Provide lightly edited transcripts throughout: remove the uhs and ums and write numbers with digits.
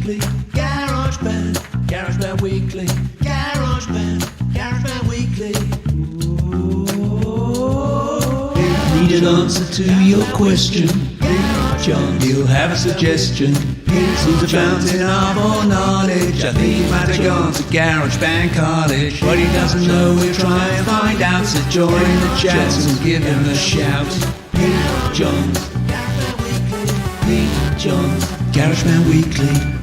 Weekly, GarageBand, GarageBand Weekly, GarageBand Weekly. Ooh. Need an answer to your question, John, you'll have a suggestion. He's a fountain of all knowledge. I think he might have gone to GarageBand College. What he doesn't know, we'll try and find out. So join the chat and give him a shout. Hey, John. Hey, John. GarageBand Weekly.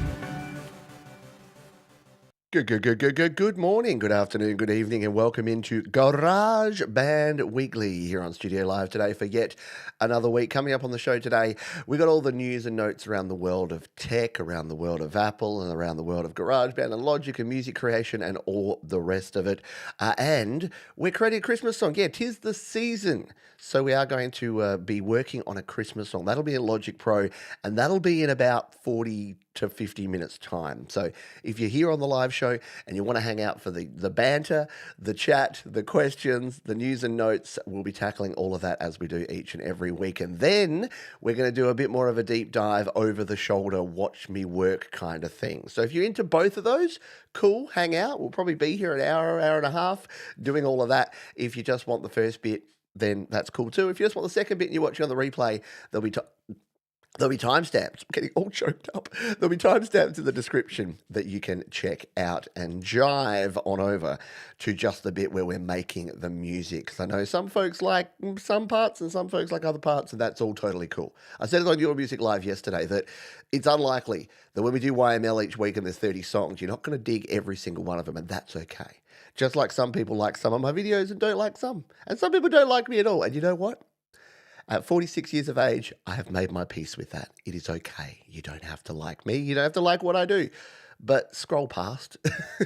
Good morning, good afternoon, good evening, and welcome into GarageBand Weekly here on Studio Live today for yet another week. Coming up on the show today, we got all the news and notes around the world of tech, around the world of Apple, and around the world of GarageBand and Logic and music creation and all the rest of it. And we're creating a Christmas song. Yeah, 'tis the season. So we are going to be working on a Christmas song. That'll be in Logic Pro, and that'll be in about 40 to 50 minutes time. So if you're here on the live show and you want to hang out for the banter, the chat, the questions, the news and notes, we'll be tackling all of that as we do each and every week. And then we're going to do a bit more of a deep dive, over the shoulder, watch me work kind of thing. So if you're into both of those, cool, hang out. We'll probably be here an hour and a half doing all of that. If you just want the first bit, then that's cool too. If you just want the second bit and you're watching on the replay, there'll be timestamps. I'm getting all choked up. There'll be timestamps in the description that you can check out and jive on over to just the bit where we're making the music. Because I know some folks like some parts and some folks like other parts, and that's all totally cool. I said it on Your Music Live yesterday that it's unlikely that when we do YML each week and there's 30 songs, you're not going to dig every single one of them, and that's okay. Just like some people like some of my videos and don't like some. And some people don't like me at all. And you know what? At 46 years of age, I have made my peace with that. It is okay. You don't have to like me. You don't have to like what I do. But scroll past.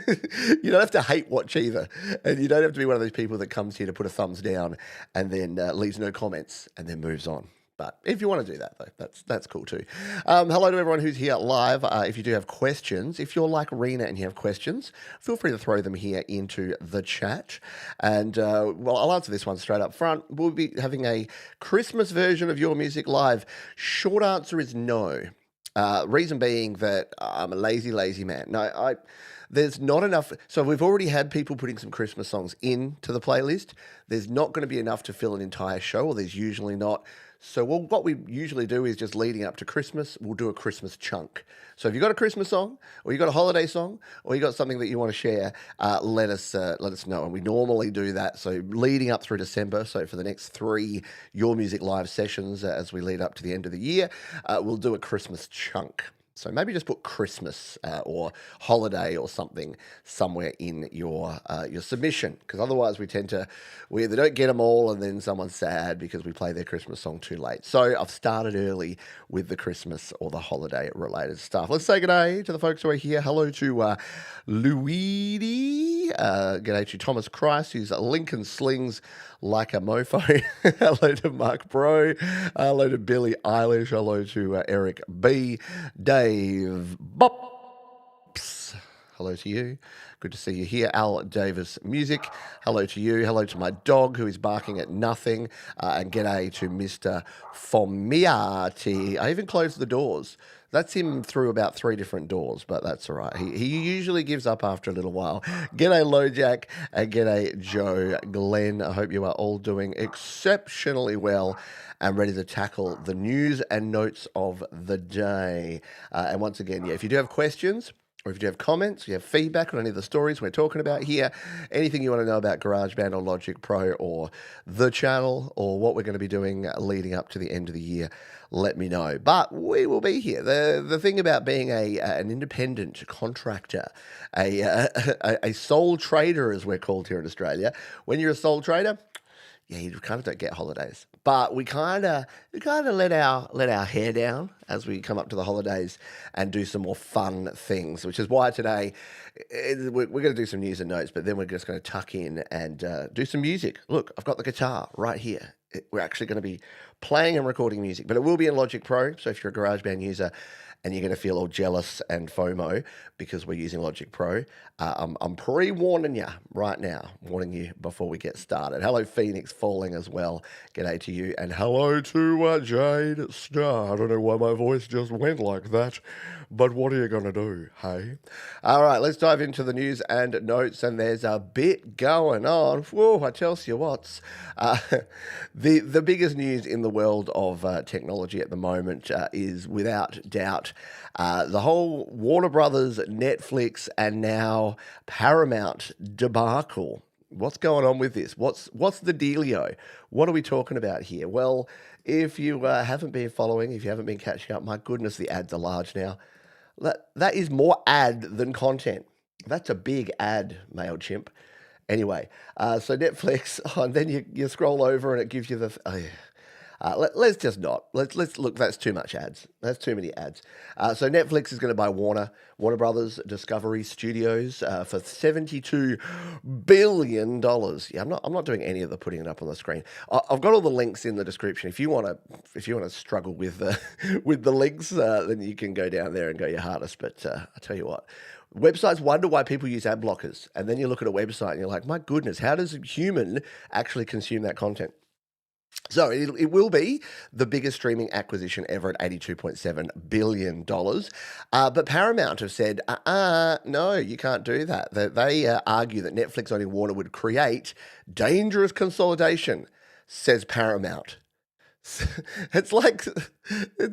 You don't have to hate watch either. And you don't have to be one of those people that comes here to put a thumbs down and then leaves no comments and then moves on. But if you want to do that, though, that's cool too. Hello to everyone who's here live. If you do have questions, if you're like Rena and you have questions, feel free to throw them here into the chat. And, well, I'll answer this one straight up front. We'll be having a Christmas version of Your Music Live. Short answer is no. Reason being that I'm a lazy man. No, there's not enough. So we've already had people putting some Christmas songs into the playlist. There's not going to be enough to fill an entire show, or there's usually not. So what we usually do is just leading up to Christmas, we'll do a Christmas chunk. So if you've got a Christmas song, or you've got a holiday song, or you've got something that you want to share, let us know. And we normally do that. So leading up through December, so for the next 3 Your Music Live sessions as we lead up to the end of the year, we'll do a Christmas chunk. So maybe just put Christmas or holiday or something somewhere in your submission, because otherwise we either don't get them all and then someone's sad because we play their Christmas song too late. So I've started early with the Christmas or the holiday related stuff. Let's say good day to the folks who are here. Hello to Luigi. Good day to Thomas Christ, who's Lincoln Slings like a mofo. Hello to Mark Bro. Hello to Billie Eilish. Hello to Eric B. Dave Bops. Hello to you. Good to see you here. Al Davis Music. Hello to you. Hello to my dog who is barking at nothing. And g'day to Mr. Fomiati. I even closed the doors. That's him through about 3 different doors, but that's all right. He usually gives up after a little while. G'day, Lojack, and g'day, Joe Glenn. I hope you are all doing exceptionally well and ready to tackle the news and notes of the day. And once again, if you do have questions, or if you do have comments, you have feedback on any of the stories we're talking about here, anything you want to know about GarageBand or Logic Pro or the channel or what we're going to be doing leading up to the end of the year, let me know. But we will be here. The thing about being an independent contractor, a sole trader, as we're called here in Australia, when you're a sole trader, yeah, you kind of don't get holidays. But we kind of let our hair down as we come up to the holidays and do some more fun things, which is why today we're going to do some news and notes, but then we're just going to tuck in and do some music. Look, I've got the guitar right here. We're actually going to be playing and recording music, but it will be in Logic Pro. So if you're a GarageBand user and you're going to feel all jealous and FOMO because we're using Logic Pro. I'm pre-warning you right now, warning you before we get started. Hello, Phoenix Falling as well. G'day to you, and hello to Jade Star. I don't know why my voice just went like that, but what are you going to do, hey? All right, let's dive into the news and notes, and there's a bit going on. Whoa, I tell you what's. The biggest news in the world of technology at the moment is without doubt the whole Warner Brothers, Netflix, and now Paramount debacle. What's going on with this? What's the dealio? What are we talking about here? Well, if you haven't been following, if you haven't been catching up, my goodness, the ads are large now. That is more ad than content. That's a big ad, MailChimp. Anyway, so Netflix, and then you scroll over and it gives you the... Oh, yeah. Let's just not. Let's look. That's too much ads. That's too many ads. So Netflix is going to buy Warner Brothers Discovery Studios for $72 billion. Yeah, I'm not doing any of the putting it up on the screen. I've got all the links in the description. If you want to struggle with with the links, then you can go down there and go your hardest. But I tell you what. Websites wonder why people use ad blockers, and then you look at a website and you're like, my goodness, how does a human actually consume that content? So it will be the biggest streaming acquisition ever at $82.7 billion. But Paramount have said, no, you can't do that. They argue that Netflix owning Warner would create dangerous consolidation, says Paramount. It's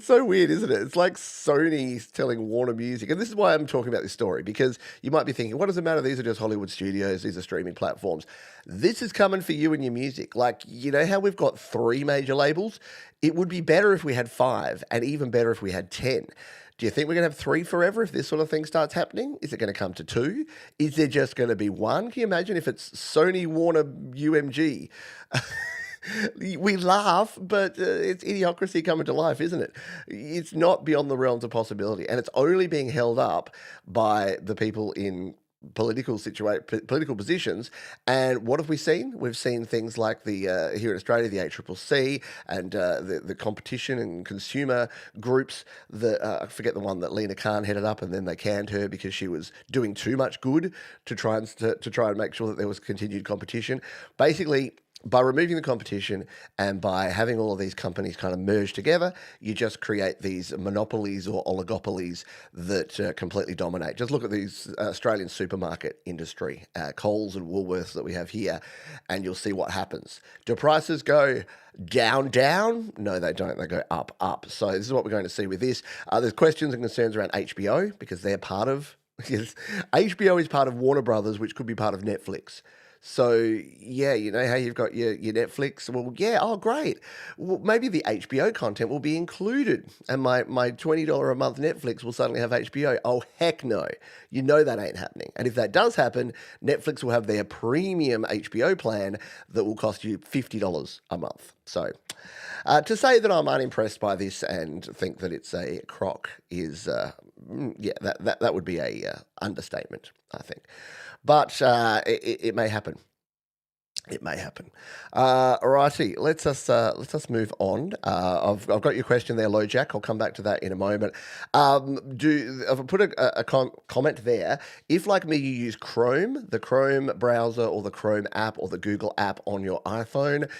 so weird, isn't it? It's like Sony telling Warner Music. And this is why I'm talking about this story, because you might be thinking, what does it matter? These are just Hollywood studios. These are streaming platforms. This is coming for you and your music. Like, you know how we've got 3 major labels? It would be better if we had 5, and even better if we had 10. Do you think we're going to have 3 forever if this sort of thing starts happening? Is it going to come to 2? Is there just going to be 1? Can you imagine if it's Sony, Warner, UMG? We laugh, but it's idiocracy coming to life, isn't it? It's not beyond the realms of possibility, and it's only being held up by the people in political positions. And what have we seen? We've seen things like the here in Australia, the ACCC, and the competition and consumer groups. I forget the one that Lena Khan headed up, and then they canned her because she was doing too much good to try and make sure that there was continued competition. Basically, by removing the competition and by having all of these companies kind of merge together, you just create these monopolies or oligopolies that completely dominate. Just look at these Australian supermarket industry, Coles and Woolworths that we have here, and you'll see what happens. Do prices go down? No, they don't. They go up. So this is what we're going to see with this. There's questions and concerns around HBO because they're part of... HBO is part of Warner Brothers, which could be part of Netflix. So, yeah, you know how you've got your Netflix? Well, yeah, oh, great. Well, maybe the HBO content will be included, and my $20 a month Netflix will suddenly have HBO. Oh, heck no. You know that ain't happening. And if that does happen, Netflix will have their premium HBO plan that will cost you $50 a month. So, to say that I'm unimpressed by this and think that it's a crock is, that would be a understatement, I think. But it may happen. It may happen. Alrighty, let's us move on. I've got your question there, LoJack. I'll come back to that in a moment. I've put a comment there. If, like me, you use Chrome, the Chrome browser or the Chrome app or the Google app on your iPhone,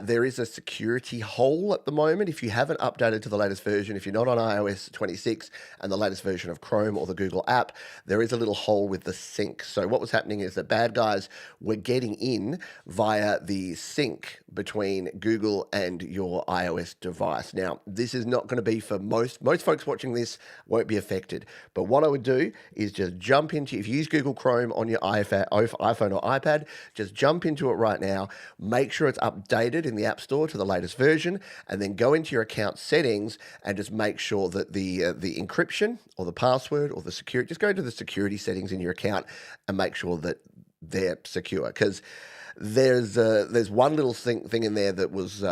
there is a security hole at the moment. If you haven't updated to the latest version, if you're not on iOS 26 and the latest version of Chrome or the Google app, there is a little hole with the sync. So what was happening is that bad guys were getting in via the sync between Google and your iOS device. Now, this is not going to be for most folks watching this won't be affected. But what I would do is just jump into, if you use Google Chrome on your iPhone or iPad, just jump into it right now, make sure it's updated in the App Store to the latest version, and then go into your account settings and just make sure that the encryption or the password or the security, just go to the security settings in your account and make sure that they're secure. Because there's one little thing in there that was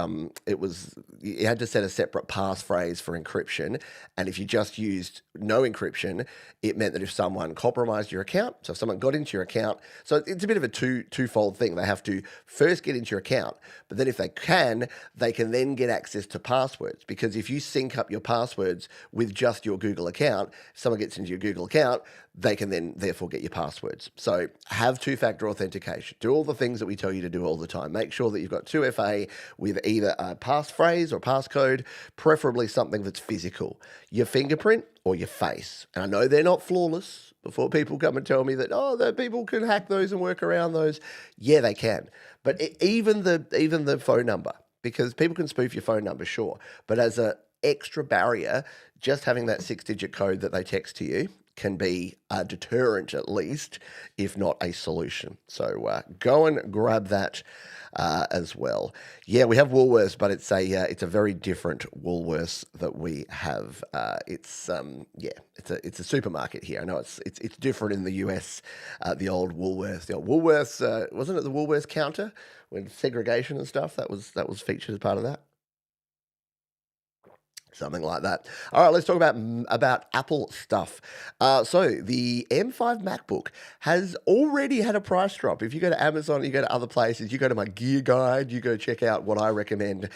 you had to set a separate passphrase for encryption, and if you just used no encryption, it meant that if someone compromised your account, so if someone got into your account, so it's a bit of a twofold thing. They have to first get into your account, but then if they can then get access to passwords, because if you sync up your passwords with just your Google account, if someone gets into your Google account, they can then therefore get your passwords. So have two-factor authentication. Do all the things that we tell you to do all the time. Make sure that you've got 2FA with either a passphrase or passcode, preferably something that's physical. Your fingerprint or your face. And I know they're not flawless. Before people come and tell me that people can hack those and work around those. Yeah, they can. But even the phone number, because people can spoof your phone number, sure. But as an extra barrier, just having that 6-digit code that they text to you can be a deterrent at least, if not a solution. So go and grab that as well. Yeah, we have Woolworths, but it's a very different Woolworths that we have. It's a supermarket here. I know it's different in the US. The old Woolworths, wasn't it the Woolworths counter when segregation and stuff that was featured as part of that? Something like that. All right, let's talk about Apple stuff. So the M5 MacBook has already had a price drop. If you go to Amazon, you go to other places, you go to my gear guide, you go check out what I recommend.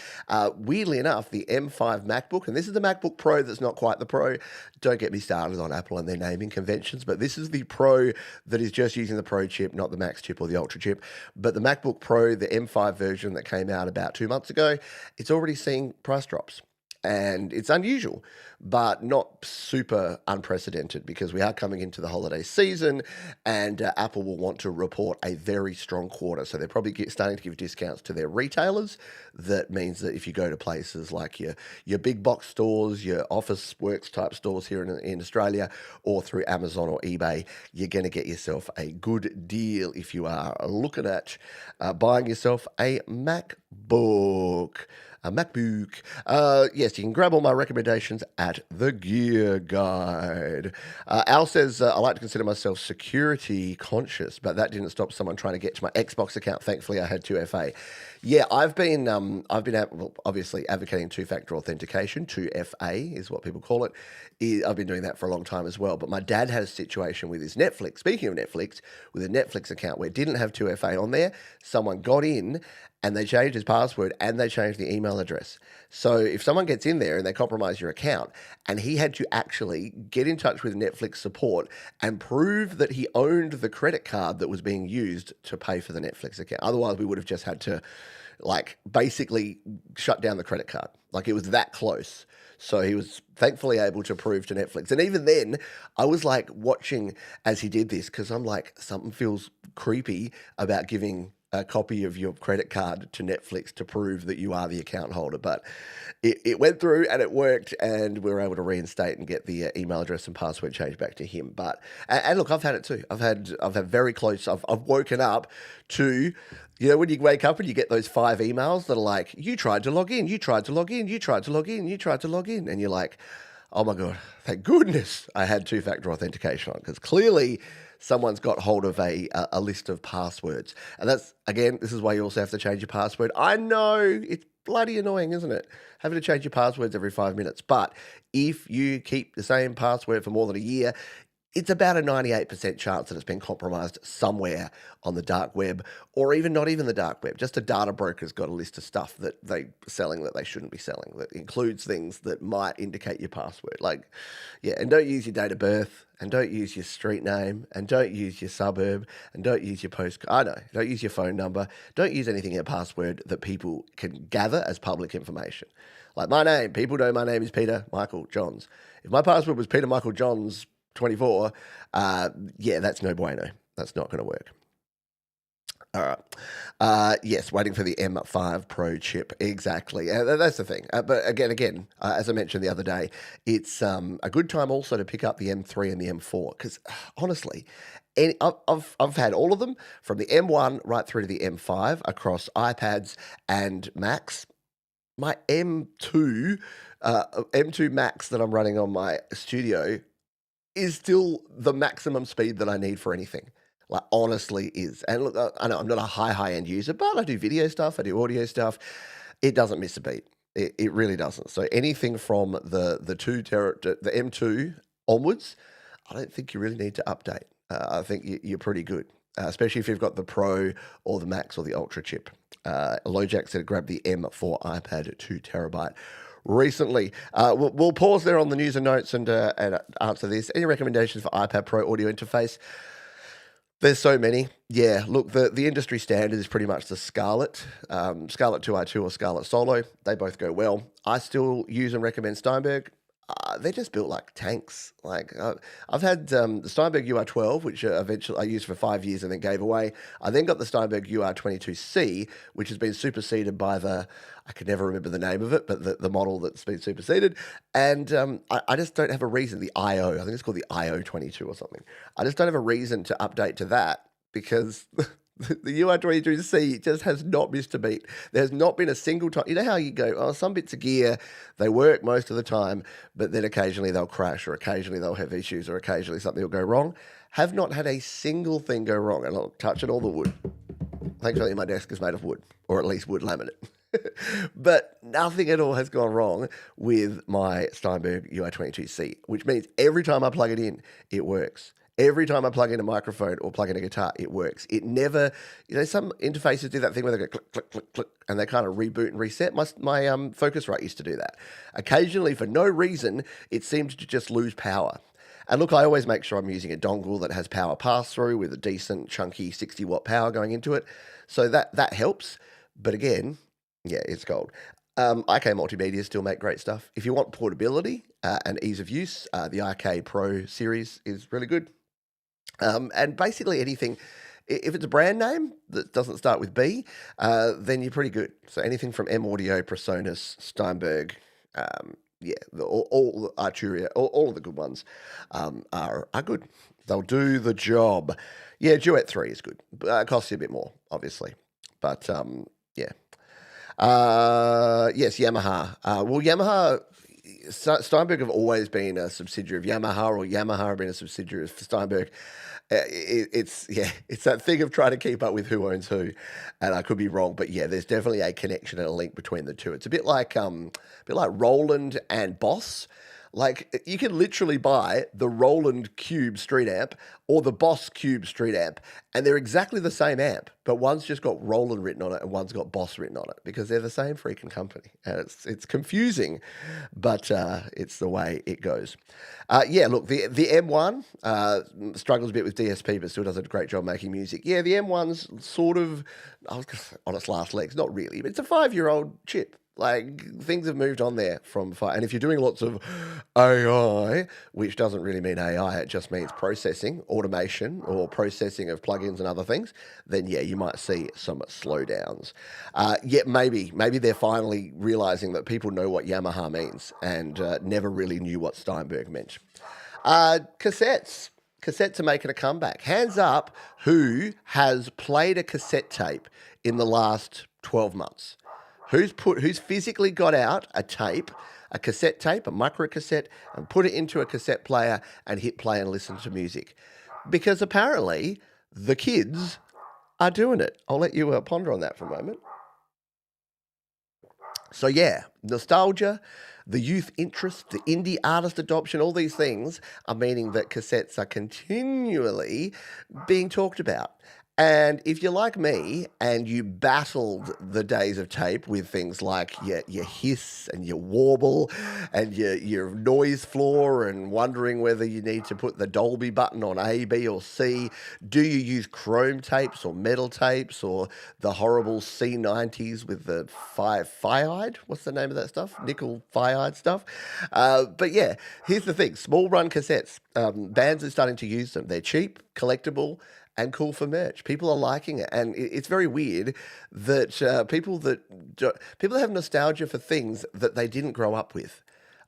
Weirdly enough, the M5 MacBook, and this is the MacBook Pro that's not quite the Pro. Don't get me started on Apple and their naming conventions, but this is the Pro that is just using the Pro chip, not the Max chip or the Ultra chip. But the MacBook Pro, the M5 version that came out about 2 months ago, it's already seeing price drops. And it's unusual, but not super unprecedented, because we are coming into the holiday season, and Apple will want to report a very strong quarter. So they're probably starting to give discounts to their retailers. That means that if you go to places like your big box stores, your Office Works type stores here in Australia, or through Amazon or eBay, you're going to get yourself a good deal if you are looking at buying yourself a MacBook. A MacBook. Yes, you can grab all my recommendations at the Gear Guide. Al says, I like to consider myself security conscious, but that didn't stop someone trying to get to my Xbox account. Thankfully, I had 2FA. Yeah, I've been obviously advocating two-factor authentication. 2FA is what people call it. I've been doing that for a long time as well. But my dad had a situation with his Netflix. Speaking of Netflix, with a Netflix account where it didn't have 2FA on there, someone got in and they changed his password and they changed the email address. So if someone gets in there and they compromise your account, and he had to actually get in touch with Netflix support and prove that he owned the credit card that was being used to pay for the Netflix account. Otherwise, we would have just had to basically shut down the credit card. It was that close. So he was thankfully able to prove to Netflix. And even then, I was watching as he did this, because I'm something feels creepy about giving a copy of your credit card to Netflix to prove that you are the account holder. But it went through and it worked, and we were able to reinstate and get the email address and password changed back to him. But and look, I've had it too. I've had very close. I've woken up to, when you wake up and you get those 5 emails that are you tried to log in, you tried to log in, you tried to log in, you tried to log in, and you're like, oh my God, thank goodness I had two-factor authentication on, because clearly someone's got hold of a list of passwords. And that's, again, this is why you also have to change your password. I know, it's bloody annoying, isn't it? Having to change your passwords every 5 minutes. But if you keep the same password for more than a year, it's about a 98% chance that it's been compromised somewhere on the dark web, or even not even the dark web. Just a data broker's got a list of stuff that they're selling that they shouldn't be selling, that includes things that might indicate your password. And don't use your date of birth, and don't use your street name, and don't use your suburb, and don't use your postcode. Don't use your phone number. Don't use anything in a password that people can gather as public information. Like my name, people know my name is Peter Michael Johns. If my password was Peter Michael Johns 24, that's no bueno. That's not going to work. All right. Yes, waiting for the M5 Pro chip. Exactly. That's the thing. But again, as I mentioned the other day, it's a good time also to pick up the M3 and the M4, because honestly, I've had all of them from the M1 right through to the M5 across iPads and Macs. My M2 Max that I'm running on my studio is still the maximum speed that I need for anything. Like, honestly is. And look, I know I'm not a high-end user, but I do video stuff, I do audio stuff. It doesn't miss a beat. It really doesn't. So anything from the the M2 onwards, I don't think you really need to update. I think you're pretty good, especially if you've got the Pro or the Max or the Ultra chip. LoJack said grab the M4 iPad 2 terabyte recently. We'll pause there on the news and notes and answer this. Any recommendations for iPad Pro audio interface? There's so many. Yeah, look, the industry standard is pretty much the Scarlett, Scarlett 2i2 or Scarlett Solo. They both go well. I still use and recommend Steinberg. They're just built like tanks. Like I've had the Steinberg UR12, which eventually I used for 5 years and then gave away. I then got the Steinberg UR22C, which has been superseded by I could never remember the name of it, but the model that's been superseded. And I just don't have a reason. The IO, I think it's called the IO22 or something. I just don't have a reason to update to that because the UR22C just has not missed a beat. There's not been a single time. You know how you go, oh, some bits of gear, they work most of the time, but then occasionally they'll crash or occasionally they'll have issues or occasionally something will go wrong. Have not had a single thing go wrong. And I'll touch it all the wood. Thankfully, my desk is made of wood, or at least wood laminate. But nothing at all has gone wrong with my Steinberg UR22C, which means every time I plug it in, it works. Every time I plug in a microphone or plug in a guitar, it works. It never, some interfaces do that thing where they go click, click, click, click, and they kind of reboot and reset. My Focusrite used to do that. Occasionally, for no reason, it seemed to just lose power. And look, I always make sure I'm using a dongle that has power pass-through with a decent, chunky 60-watt power going into it. So that helps. But again, yeah, it's gold. IK Multimedia still make great stuff. If you want portability and ease of use, the IK Pro series is really good. And basically anything, if it's a brand name that doesn't start with B, then you're pretty good. So anything from M Audio, Presonus, Steinberg, all Arturia, all of the good ones are good. They'll do the job. Yeah, Duet 3 is good. It costs you a bit more, obviously. But, yeah. Yes, Yamaha. Well, Yamaha... Steinberg have always been a subsidiary of Yamaha, or Yamaha have been a subsidiary of Steinberg. It's that thing of trying to keep up with who owns who, and I could be wrong, but yeah, there's definitely a connection and a link between the two. It's a bit like Roland and Boss. Like, you can literally buy the Roland Cube Street Amp or the Boss Cube Street Amp, and they're exactly the same amp, but one's just got Roland written on it and one's got Boss written on it because they're the same freaking company. And it's confusing, but it's the way it goes. Yeah, look, the M1 struggles a bit with DSP, but still does a great job making music. Yeah, the M1's sort of, I was on its last legs, not really, but it's a 5-year-old chip. Like, things have moved on there from far. And if you're doing lots of AI, which doesn't really mean AI, it just means processing, automation, or processing of plugins and other things, then yeah, you might see some slowdowns. Yet maybe they're finally realizing that people know what Yamaha means and never really knew what Steinberg meant. Cassettes. Cassettes are making a comeback. Hands up who has played a cassette tape in the last 12 months. Who's physically got out a cassette tape, a micro cassette, and put it into a cassette player and hit play and listen to music? Because apparently the kids are doing it. I'll let you ponder on that for a moment. So yeah, nostalgia, the youth interest, the indie artist adoption, all these things are meaning that cassettes are continually being talked about. And if you're like me and you battled the days of tape with things like your hiss and your warble and your noise floor and wondering whether you need to put the Dolby button on A, B, or C, do you use chrome tapes or metal tapes or the horrible C90s with the FiiD? What's the name of that stuff? Nickel FiiD stuff. But yeah, here's the thing. Small run cassettes. Bands are starting to use them. They're cheap, collectible, and cool for merch. People are liking it, and it's very weird that people that have nostalgia for things that they didn't grow up with.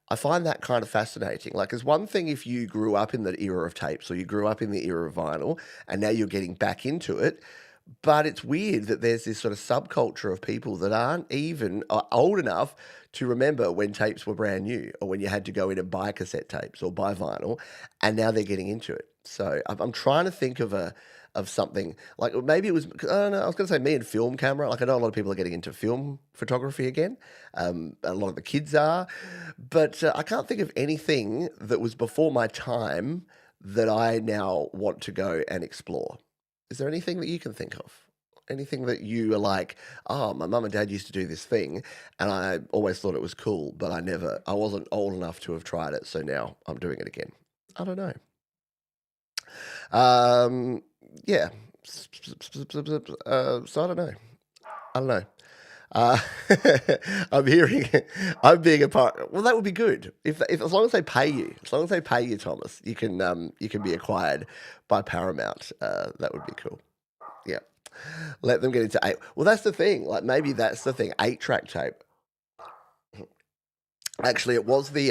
I find that kind of fascinating. Like, it's one thing if you grew up in the era of tapes or you grew up in the era of vinyl, and now you're getting back into it. But it's weird that there's this sort of subculture of people that aren't even old enough to remember when tapes were brand new or when you had to go in and buy cassette tapes or buy vinyl, and now they're getting into it. So I'm trying to think of a of something. Like maybe it was, I don't know, I was going to say me and film camera. Like I know a lot of people are getting into film photography again. A lot of the kids are. But I can't think of anything that was before my time that I now want to go and explore. Is there anything that you can think of? Anything that you are like, oh, my mum and dad used to do this thing, and I always thought it was cool, but I wasn't old enough to have tried it, so now I'm doing it again. I don't know. Yeah. So I don't know. I don't know. Uh, I'm hearing, I'm being a part. Well, that would be good if as long as they pay you, Thomas, you can be acquired by Paramount. That would be cool. Yeah. Let them get into eight. Well, that's the thing. Like maybe that's the thing. 8-track tape. Actually, it was the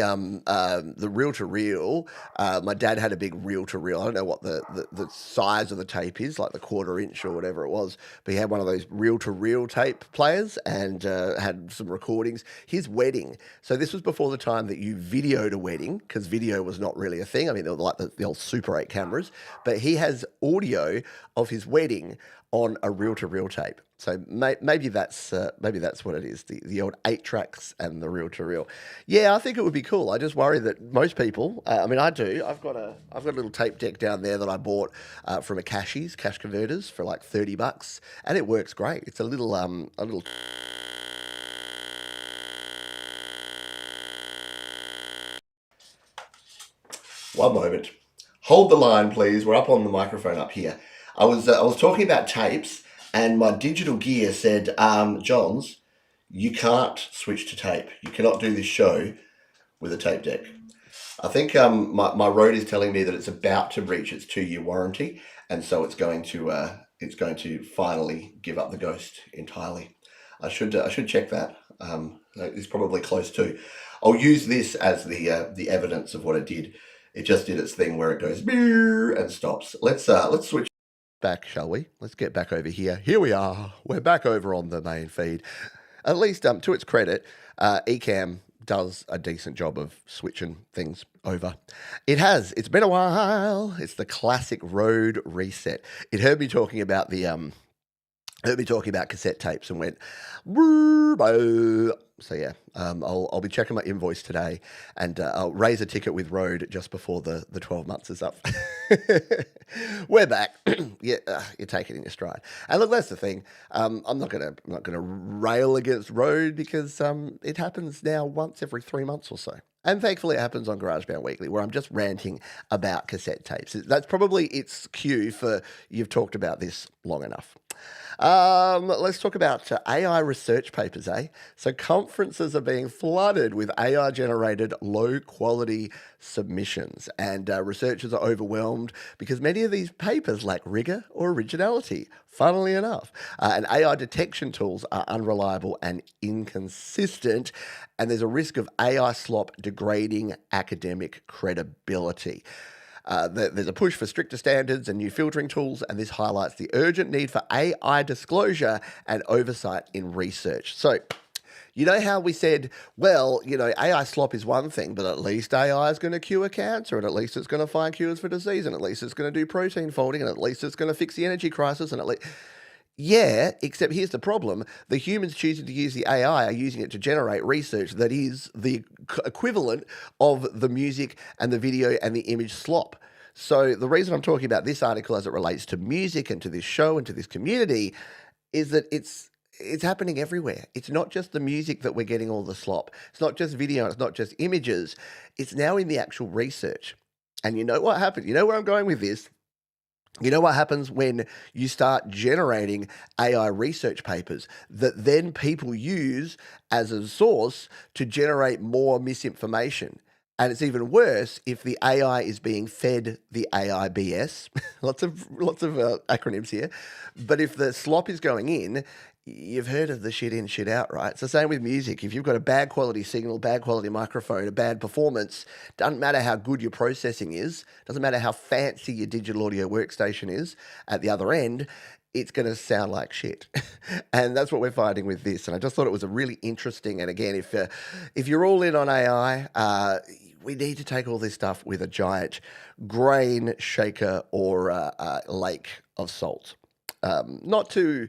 reel to reel. My dad had a big reel to reel. I don't know what the size of the tape is, like the 1/4 inch or whatever it was. But he had one of those reel to reel tape players and had some recordings. His wedding. So this was before the time that you videoed a wedding, because video was not really a thing. I mean, they were like the old Super 8 cameras. But he has audio of his wedding on a reel to reel tape. So maybe that's what it is. The old 8 tracks and the reel to reel. Yeah, I think it would be cool. I just worry that most people. I mean, I do. I've got a little tape deck down there that I bought from a cash converters for like $30, and it works great. It's a little. One moment. Hold the line, please. We're up on the microphone up here. I was talking about tapes, and my digital gear said, Johns, you can't switch to tape. You cannot do this show with a tape deck. I think my Rode is telling me that it's about to reach its 2-year warranty, and so it's going to finally give up the ghost entirely. I should check that. It's probably close to. I'll use this as the evidence of what it did. It just did its thing where it goes and stops. Let's switch back, shall we? Let's get back over here. Here we are. We're back over on the main feed. At least, to its credit, Ecamm does a decent job of switching things over. It's been a while. It's the classic Rode reset. It heard me talking about cassette tapes and went, so yeah, I'll be checking my invoice today, and I'll raise a ticket with Rode just before the 12 months is up. We're back. Yeah, you take it in your stride. And look, that's the thing. I'm not gonna rail against Rode because it happens now once every 3 months or so. And thankfully it happens on GarageBand Weekly, where I'm just ranting about cassette tapes. That's probably its cue for you've talked about this long enough. Let's talk about AI research papers, eh? So conferences are being flooded with AI-generated low-quality submissions, and researchers are overwhelmed because many of these papers lack rigor or originality, funnily enough. And AI detection tools are unreliable and inconsistent, and there's a risk of AI slop degrading academic credibility. There's a push for stricter standards and new filtering tools, and this highlights the urgent need for AI disclosure and oversight in research. So, you know how we said, well, AI slop is one thing, but at least AI is going to cure cancer, and at least it's going to find cures for disease, and at least it's going to do protein folding, and at least it's going to fix the energy crisis, and at least... Yeah, except here's the problem. The humans choosing to use the AI are using it to generate research that is the equivalent of the music and the video and the image slop. So the reason I'm talking about this article as it relates to music and to this show and to this community is that it's happening everywhere. It's not just the music that we're getting all the slop. It's not just video. It's not just images. It's now in the actual research. And you know what happened? You know where I'm going with this? You know what happens when you start generating AI research papers that then people use as a source to generate more misinformation? And it's even worse if the AI is being fed the AI BS. lots of acronyms here. But if the slop is going in, you've heard of the shit in, shit out, right? It's the same with music. If you've got a bad quality signal, bad quality microphone, a bad performance, doesn't matter how good your processing is, doesn't matter how fancy your digital audio workstation is at the other end, it's going to sound like shit. And that's what we're finding with this. And I just thought it was a really interesting, and again, if you're all in on AI, we need to take all this stuff with a giant grain shaker or a lake of salt. Not to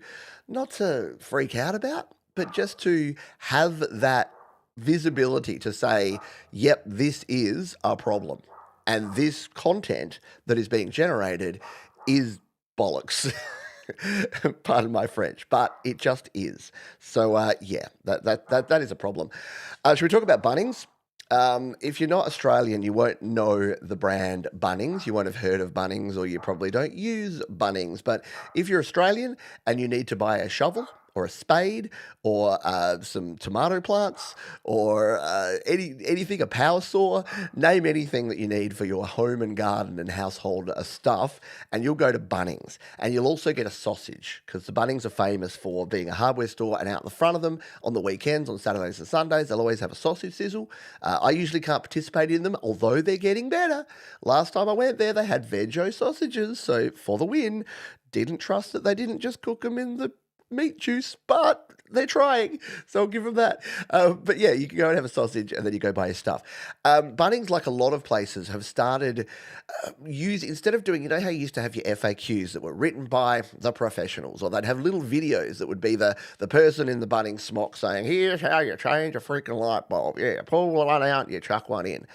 freak out about, but just to have that visibility to say, yep, this is a problem. And this content that is being generated is bollocks. Pardon my French, but it just is. So yeah, that is a problem. Should we talk about Bunnings? If you're not Australian, you won't know the brand Bunnings. You won't have heard of Bunnings, or you probably don't use Bunnings. But if you're Australian and you need to buy a shovel or a spade or some tomato plants or anything, a power saw, name anything that you need for your home and garden and household stuff, and you'll go to Bunnings. And you'll also get a sausage, because the Bunnings are famous for being a hardware store, and out the front of them on the weekends, on Saturdays and Sundays, they'll always have a sausage sizzle. I usually can't participate in them, although they're getting better. Last time I went there, they had veggie sausages, so for the win. Didn't trust that they didn't just cook them in the meat juice, but they're trying, so I'll give them that. But yeah, you can go and have a sausage, and then you go buy your stuff. Bunnings, like a lot of places, have started instead of doing, you know how you used to have your FAQs that were written by the professionals, or they'd have little videos that would be the person in the Bunnings smock saying, here's how you change a freaking light bulb. Yeah, pull one out, you chuck one in.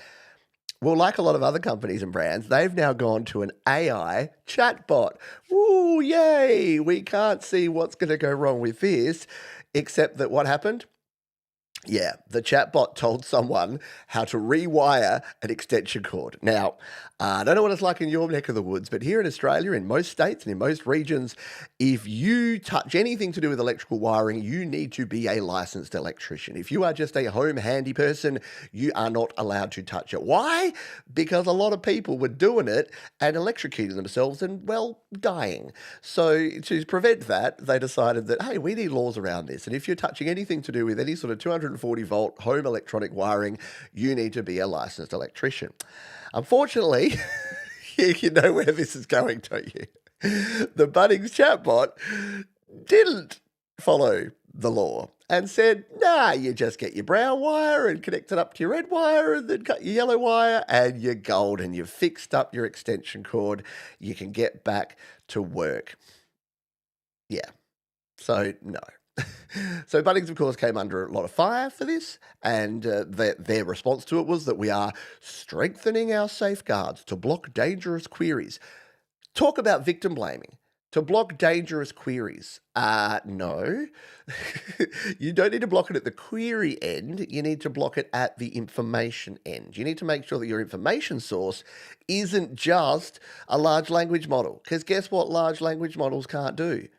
Well, like a lot of other companies and brands, they've now gone to an AI chatbot. Ooh, yay! We can't see what's going to go wrong with this, except that what happened? Yeah, the chatbot told someone how to rewire an extension cord. Now, I don't know what it's like in your neck of the woods, but here in Australia, in most states and in most regions, if you touch anything to do with electrical wiring, you need to be a licensed electrician. If you are just a home handy person, you are not allowed to touch it. Why? Because a lot of people were doing it and electrocuting themselves and, well, dying. So to prevent that, they decided that, hey, we need laws around this. And if you're touching anything to do with any sort of 240 volt home electronic wiring, you need to be a licensed electrician. Unfortunately, you know where this is going, don't you? The Bunnings chatbot didn't follow the law and said, nah, you just get your brown wire and connect it up to your red wire and then cut your yellow wire and you're golden. You've fixed up your extension cord. You can get back to work. Yeah. So, no. So Bunnings, of course, came under a lot of fire for this, and their response to it was that we are strengthening our safeguards to block dangerous queries. Talk about victim blaming. To block dangerous queries. No. You don't need to block it at the query end. You need to block it at the information end. You need to make sure that your information source isn't just a large language model. Because guess what large language models can't do?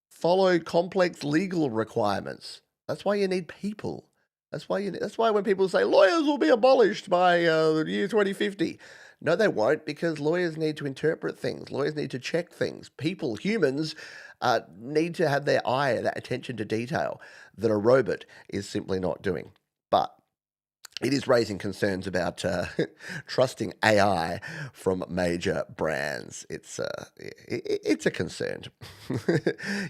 Follow complex legal requirements. That's why you need people. That's why when people say lawyers will be abolished by the year 2050. No, they won't, because lawyers need to interpret things. Lawyers need to check things. People, humans, need to have their eye, that attention to detail that a robot is simply not doing. But it is raising concerns about trusting AI from major brands. It's a concern.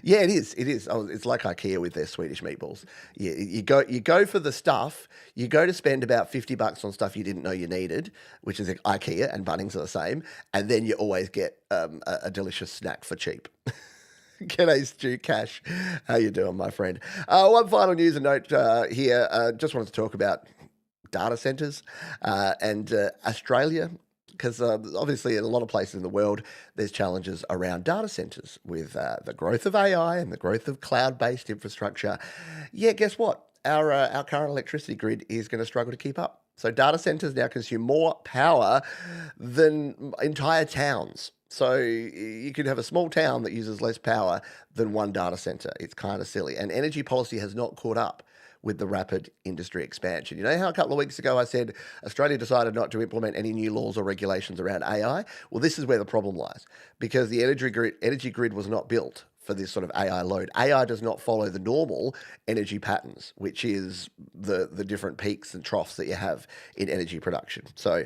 Yeah, it is. It is. Oh, it's like IKEA with their Swedish meatballs. You go for the stuff. You go to spend about $50 on stuff you didn't know you needed, which is IKEA, and Bunnings are the same. And then you always get a delicious snack for cheap. G'day, Stu Cash. How you doing, my friend? One final news and note here. Just wanted to talk about data centers and Australia, because obviously in a lot of places in the world, there's challenges around data centers with the growth of AI and the growth of cloud-based infrastructure. Yeah, guess what? Our current electricity grid is going to struggle to keep up. So data centers now consume more power than entire towns. So you could have a small town that uses less power than one data center. It's kind of silly. And energy policy has not caught up with the rapid industry expansion. You know how a couple of weeks ago I said Australia decided not to implement any new laws or regulations around AI? Well, this is where the problem lies, because the energy grid was not built for this sort of AI load. AI does not follow the normal energy patterns, which is the different peaks and troughs that you have in energy production. So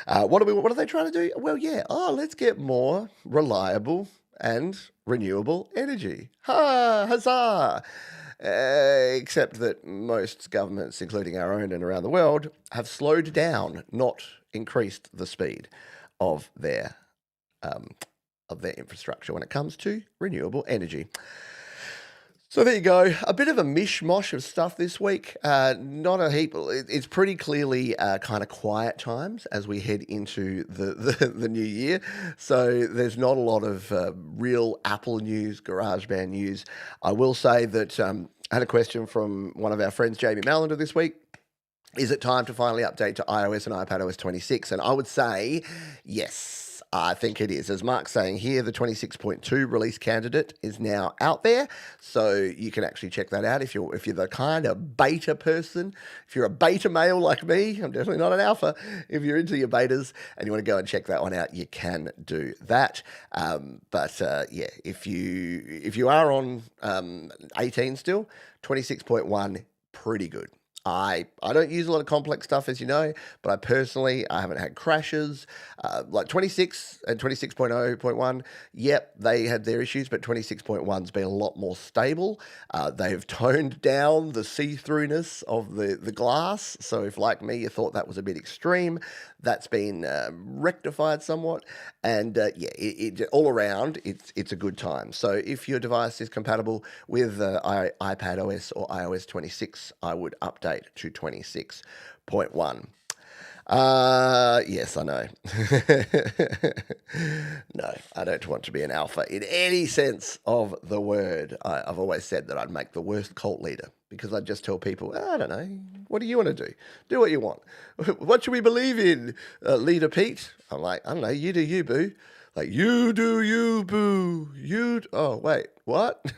what are they trying to do? Well, yeah, let's get more reliable and renewable energy. Huzzah! except that most governments, including our own and around the world, have slowed down, not increased the speed of their infrastructure when it comes to renewable energy. So there you go. A bit of a mishmash of stuff this week. Not a heap. It's pretty clearly kind of quiet times as we head into the new year. So there's not a lot of real Apple news, GarageBand news. I will say that I had a question from one of our friends, Jamie Mallender, this week. Is it time to finally update to iOS and iPadOS 26? And I would say yes. I think it is. As Mark's saying here, the 26.2 release candidate is now out there, so you can actually check that out if you're the kind of beta person. If you're a beta male like me, I'm definitely not an alpha. If you're into your betas and you want to go and check that one out, you can do that. If you are on 18 still, 26.1 pretty good. I don't use a lot of complex stuff, as you know, but I haven't had crashes. Like 26 and 26.0.1, yep, they had their issues, but 26.1's been a lot more stable. They've toned down the see-throughness of the glass, so if, like me, you thought that was a bit extreme, that's been rectified somewhat, and all around, it's a good time. So if your device is compatible with iPadOS or iOS 26, I would update to 26.1. Yes, I know. No, I don't want to be an alpha in any sense of the word. I've always said that I'd make the worst cult leader because I'd just tell people, I don't know, what do you want to do? Do what you want. What should we believe in, Leader Pete? I'm like, I don't know, you do you, boo. Like, you do you, boo. Oh, wait, what?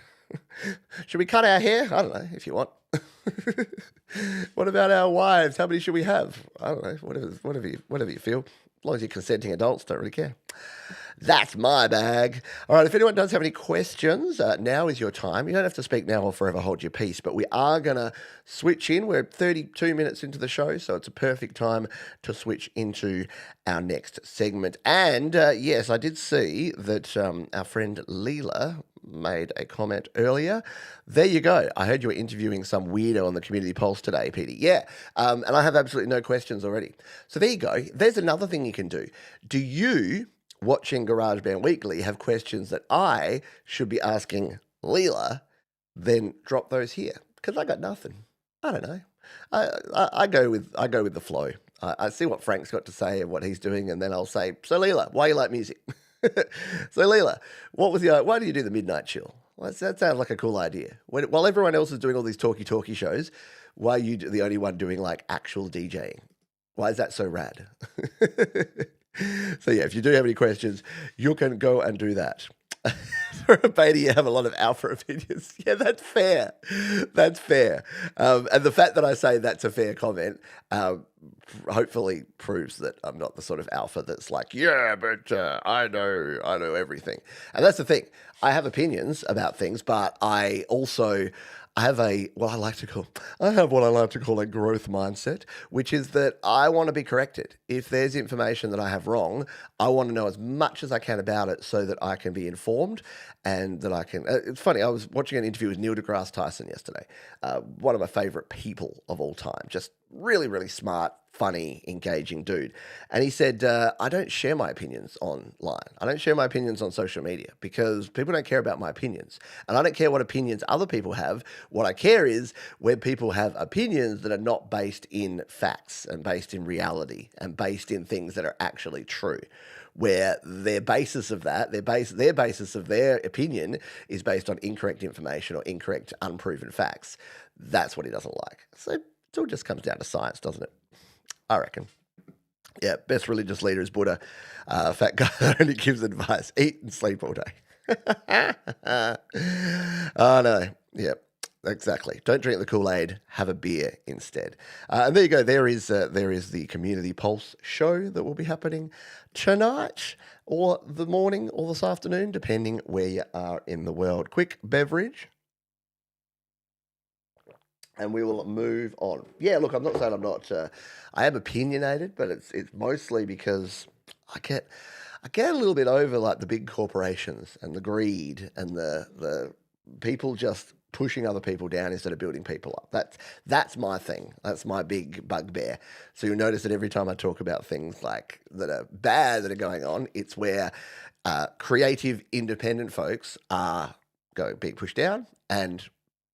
Should we cut our hair? I don't know, if you want. What about our wives? How many should we have? I don't know. Whatever you feel. As long as you're consenting adults, don't really care. That's my bag. All right, if anyone does have any questions, now is your time. You don't have to speak now or forever hold your peace, but we are going to switch in. We're 32 minutes into the show, so it's a perfect time to switch into our next segment. And yes, I did see that our friend Leela made a comment earlier. There you go. I heard you were interviewing some weirdo on the Community Pulse today, Petey. Yeah, and I have absolutely no questions already. So there you go. There's another thing you can do. Do you, watching GarageBand Weekly, have questions that I should be asking Leela? Then drop those here, because I got nothing. I don't know. I go with the flow. I see what Frank's got to say and what he's doing, and then I'll say, so Leela, why you like music? So Leela, why do you do the midnight chill? Well, that sounds like a cool idea. While everyone else is doing all these talky shows, why are you the only one doing like actual DJing? Why is that so rad? So yeah, if you do have any questions, you can go and do that. For a beta, you have a lot of alpha opinions. Yeah, that's fair. That's fair. And the fact that I say that's a fair comment hopefully proves that I'm not the sort of alpha that's like, yeah, but I know everything. And that's the thing. I have opinions about things, but I have what I like to call a growth mindset, which is that I want to be corrected. If there's information that I have wrong, I want to know as much as I can about it so that I can be informed and that I can... it's funny, I was watching an interview with Neil deGrasse Tyson yesterday, one of my favorite people of all time, just really, really smart, funny, engaging dude. And he said, I don't share my opinions online. I don't share my opinions on social media because people don't care about my opinions. And I don't care what opinions other people have. What I care is when people have opinions that are not based in facts and based in reality and based in things that are actually true, where their basis of that, their basis of their opinion is based on incorrect information or incorrect, unproven facts. That's what he doesn't like. So it all just comes down to science, doesn't it? I reckon. Yeah, best religious leader is Buddha. Fat guy only gives advice. Eat and sleep all day. Oh, no. Yeah, exactly. Don't drink the Kool-Aid. Have a beer instead. And there you go. There is the Community Pulse show that will be happening tonight or the morning or this afternoon, depending where you are in the world. Quick beverage. And we will move on. Yeah, look, I'm not saying I'm not... I am opinionated, but it's mostly because I get a little bit over like the big corporations and the greed and the people just pushing other people down instead of building people up. That's my thing. That's my big bugbear. So you'll notice that every time I talk about things like that are bad that are going on, it's where creative, independent folks are being pushed down, and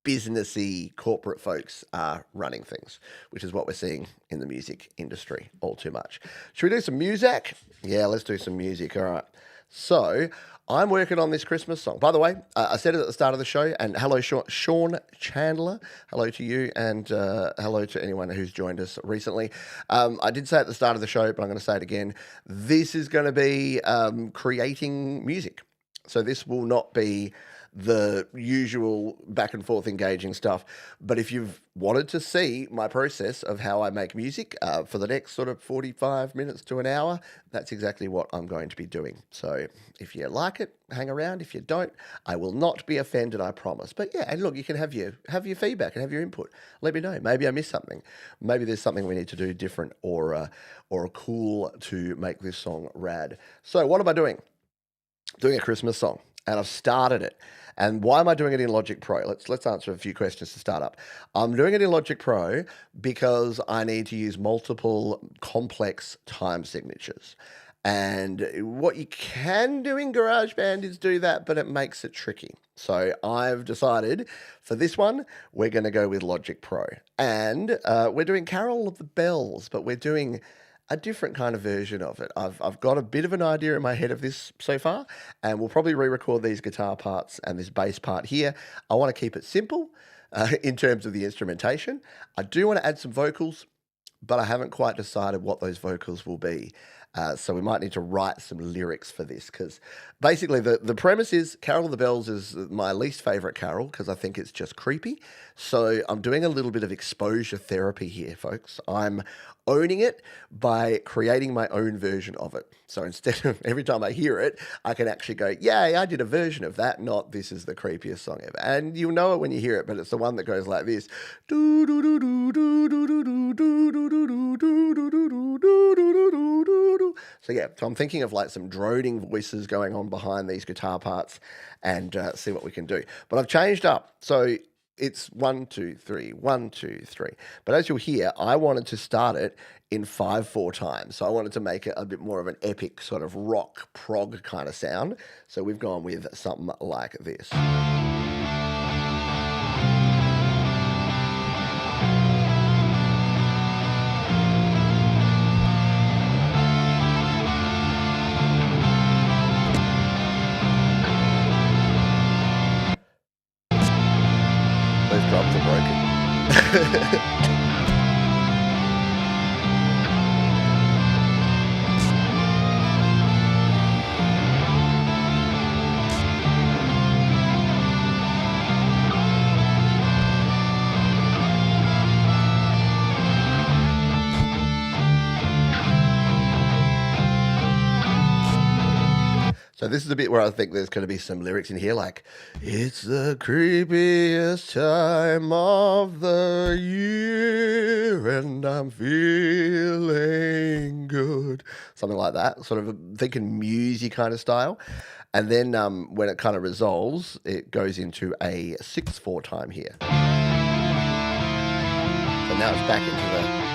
businessy corporate folks are running things, which is what we're seeing in the music industry all too much. Should we do some music? Yeah, let's do some music. All right. So I'm working on this Christmas song. By the way, I said it at the start of the show, and hello, Sean Chandler. Hello to you, and hello to anyone who's joined us recently. I did say at the start of the show, but I'm going to say it again. This is going to be creating music. So this will not be the usual back and forth engaging stuff. But if you've wanted to see my process of how I make music for the next sort of 45 minutes to an hour, that's exactly what I'm going to be doing. So if you like it, hang around. If you don't, I will not be offended, I promise. But yeah, and look, you can have your feedback and have your input. Let me know. Maybe I missed something. Maybe there's something we need to do different or cool to make this song rad. So what am I doing? Doing a Christmas song, and I've started it. And why am I doing it in Logic Pro? Let's answer a few questions to start up. I'm doing it in Logic Pro because I need to use multiple complex time signatures. And what you can do in GarageBand is do that, but it makes it tricky. So I've decided for this one, we're going to go with Logic Pro. And we're doing Carol of the Bells, but we're doing a different kind of version of it. I've got a bit of an idea in my head of this so far, and we'll probably re-record these guitar parts and this bass part here. I want to keep it simple in terms of the instrumentation. I do want to add some vocals, but I haven't quite decided what those vocals will be. So we might need to write some lyrics for this, because basically the premise is Carol of the Bells is my least favorite carol because I think it's just creepy. So I'm doing a little bit of exposure therapy here, folks. I'm owning it by creating my own version of it. So instead of every time I hear it, I can actually go, yay, I did a version of that, not this is the creepiest song ever. And you'll know it when you hear it, but it's the one that goes like this. So yeah, so I'm thinking of like some droning voices going on behind these guitar parts and see what we can do. But I've changed up. So it's 1, 2, 3, 1, 2, 3. But as you'll hear, I wanted to start it in 5/4 time. So I wanted to make it a bit more of an epic sort of rock prog kind of sound. So we've gone with something like this. Those drums are broken. So this is a bit where I think there's going to be some lyrics in here like, it's the creepiest time of the year and I'm feeling good. Something like that, sort of thinking musy kind of style. And then when it kind of resolves, it goes into a 6/4 time here. So now it's back into the...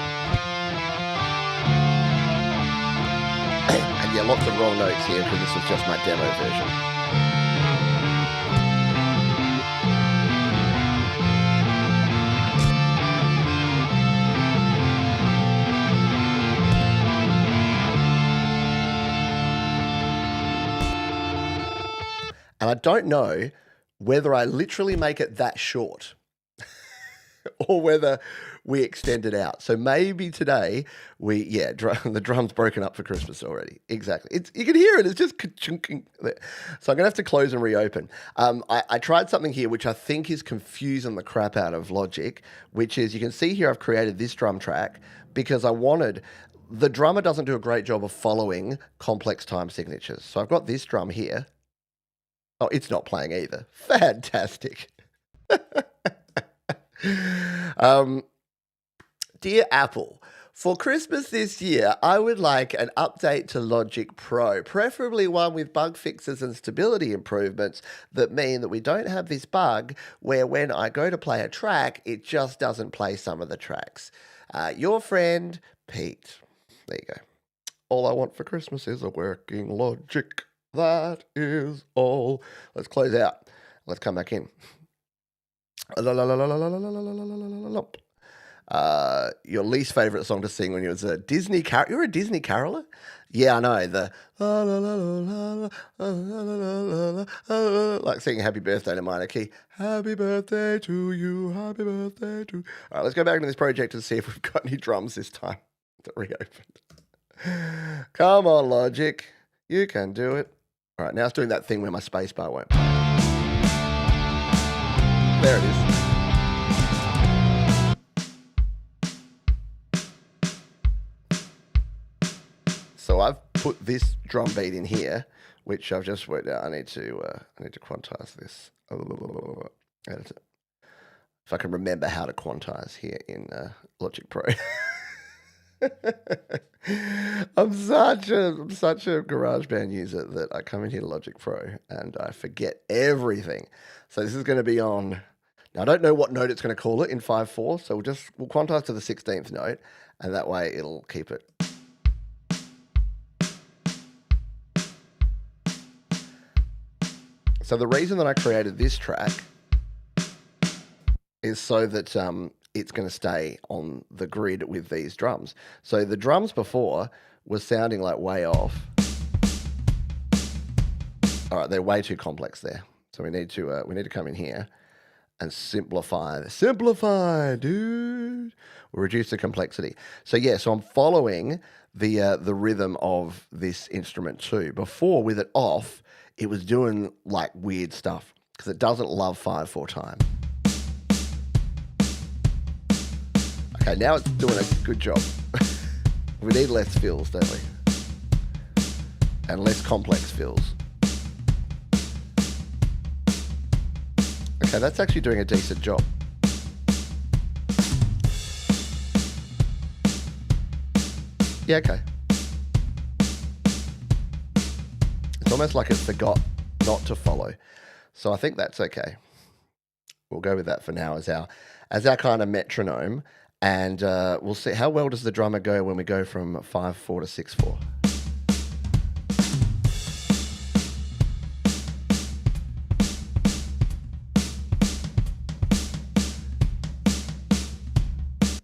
Yeah, lots of wrong notes here because this was just my demo version. And I don't know whether I literally make it that short or whether we extend it out. So maybe today the drum's broken up for Christmas already. Exactly. You can hear it. It's just ka-chunking. So I'm going to have to close and reopen. I tried something here which I think is confusing the crap out of Logic, which is you can see here I've created this drum track because I wanted... The drummer doesn't do a great job of following complex time signatures. So I've got this drum here. Oh, it's not playing either. Fantastic. Dear Apple, For Christmas this year, I would like an update to Logic Pro, preferably one with bug fixes and stability improvements that mean that we don't have this bug where when I go to play a track, it just doesn't play some of the tracks. Your friend, Pete. There you go. All I want for Christmas is a working Logic. That is all. Let's close out. Let's come back in. Your least favorite song to sing when you was a Disney you're a Disney caroler? Yeah, I know. Like singing Happy Birthday to minor key. Happy birthday to you, happy birthday to... All right, let's go back into this project and see if we've got any drums this time that reopened. Come on, Logic. You can do it. All right, now it's doing that thing where my spacebar won't. There it is. So I've put this drum beat in here, which I've just worked out. I need to quantize this. Edit it. If I can remember how to quantize here in Logic Pro. I'm such a GarageBand user that I come in here to Logic Pro and I forget everything. So this is going to be on. Now I don't know what note it's going to call it in 5/4, so we'll quantize to the 16th note, and that way it'll keep it. So the reason that I created this track is so that it's going to stay on the grid with these drums. So the drums before was sounding like way off. All right, they're way too complex there. So we need to come in here and simplify. Simplify, dude. We'll reduce the complexity. So yeah, so I'm following the rhythm of this instrument too. Before, with it off, it was doing like weird stuff because it doesn't love 5/4 time. Okay, now it's doing a good job. We need less fills, don't we? And less complex fills. Okay, that's actually doing a decent job. Yeah, okay. It's almost like it forgot not to follow. So I think that's okay. We'll go with that for now as our kind of metronome. And we'll see how well does the drummer go when we go from 5/4 to 6/4.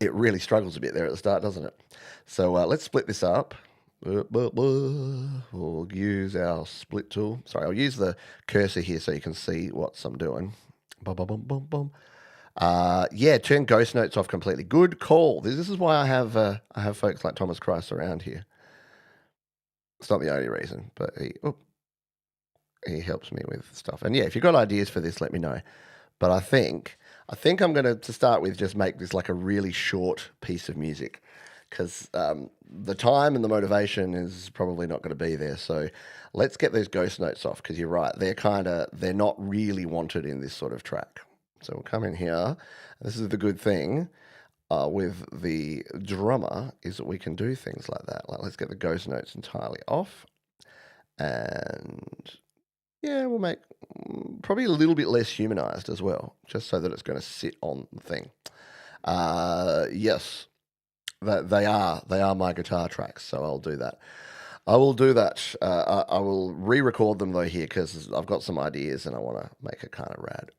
It really struggles a bit there at the start, doesn't it? So let's split this up. We'll use our split tool. Sorry, I'll use the cursor here so you can see what I'm doing. Yeah, turn ghost notes off completely. Good call. This is why I have folks like Thomas Christ around here. It's not the only reason, but he helps me with stuff. And yeah, if you've got ideas for this, let me know. But I think I'm going to start with just make this like a really short piece of music because the time and the motivation is probably not going to be there. So let's get those ghost notes off because you're right. They're not really wanted in this sort of track. So we'll come in here. This is the good thing with the drummer is that we can do things like that. Like let's get the ghost notes entirely off. And yeah, we'll make probably a little bit less humanized as well, just so that it's going to sit on the thing. Yes, they are my guitar tracks, so I'll do that. I will do that. I will re-record them though here because I've got some ideas and I want to make it kind of rad.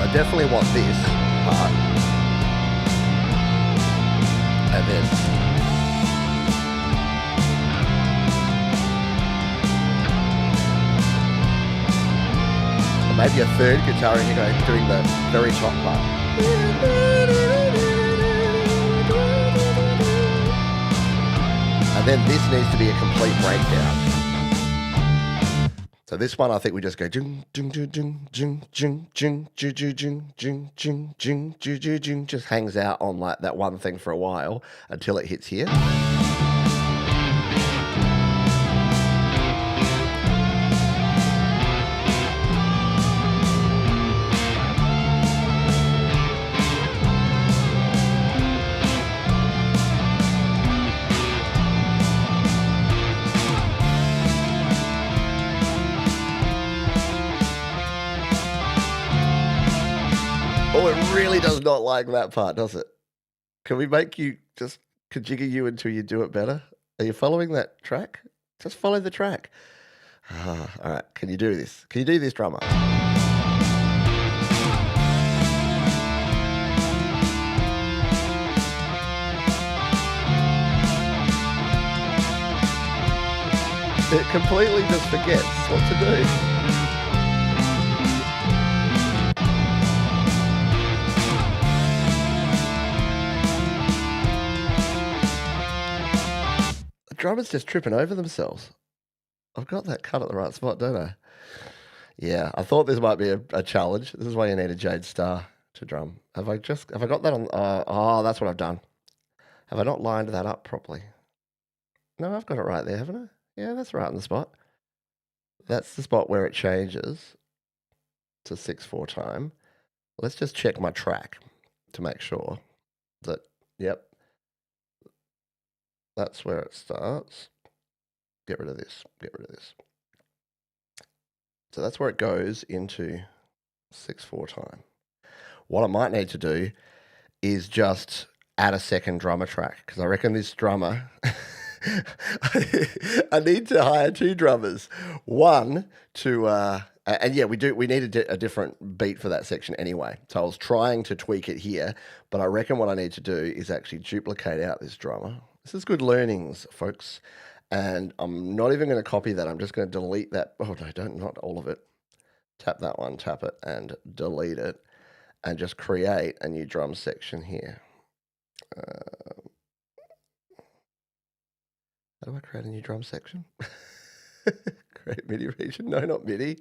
I definitely want this part. And then maybe a third guitar in here doing the very top part. And then this needs to be a complete breakdown. So this one, I think we just go jing jing jing jing jing jing jing jing jing jing jing jing jing jing, just hangs out on like that one thing for a while until it hits here. Oh, it really does not like that part, does it? Can we make you just kajigga you until you do it better? Are you following that track? Just follow the track. All right, can you do this? Can you do this, drummer? It completely just forgets what to do. The drummers just tripping over themselves. I've got that cut at the right spot, don't I? Yeah, I thought this might be a challenge. This is why you need a Jade Star to drum. Have I got that on? Oh, that's what I've done. Have I not lined that up properly? No, I've got it right there, haven't I? Yeah, that's right in the spot. That's the spot where it changes to 6/4 time. Let's just check my track to make sure that, yep, that's where it starts. Get rid of this, get rid of this. So that's where it goes into 6/4 time. What I might need to do is just add a second drummer track, because I reckon this drummer, I need to hire 2 drummers. One to, and yeah, we need a different beat for that section anyway. So I was trying to tweak it here, but I reckon what I need to do is actually duplicate out this drummer. This is good learnings, folks. And I'm not even going to copy that. I'm just going to delete that. Oh, no, not all of it. Tap that one, tap it, and delete it. And just create a new drum section here. How do I create a new drum section? Create MIDI region? No, not MIDI.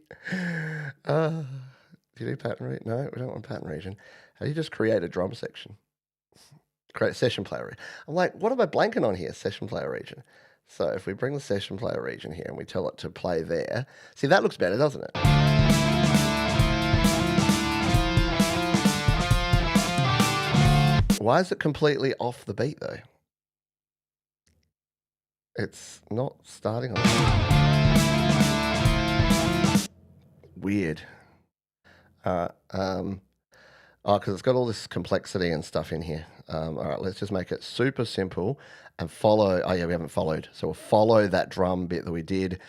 Do you do pattern region? No, we don't want pattern region. How do you just create a drum section? Create a session player region. I'm like, what am I blanking on here? Session player region. So if we bring the session player region here and we tell it to play there, see, that looks better, doesn't it? Why is it completely off the beat, though? It's not starting on it. Weird. Oh, because it's got all this complexity and stuff in here. All right, let's just make it super simple and follow. Oh, yeah, we haven't followed. So we'll follow that drum bit that we did.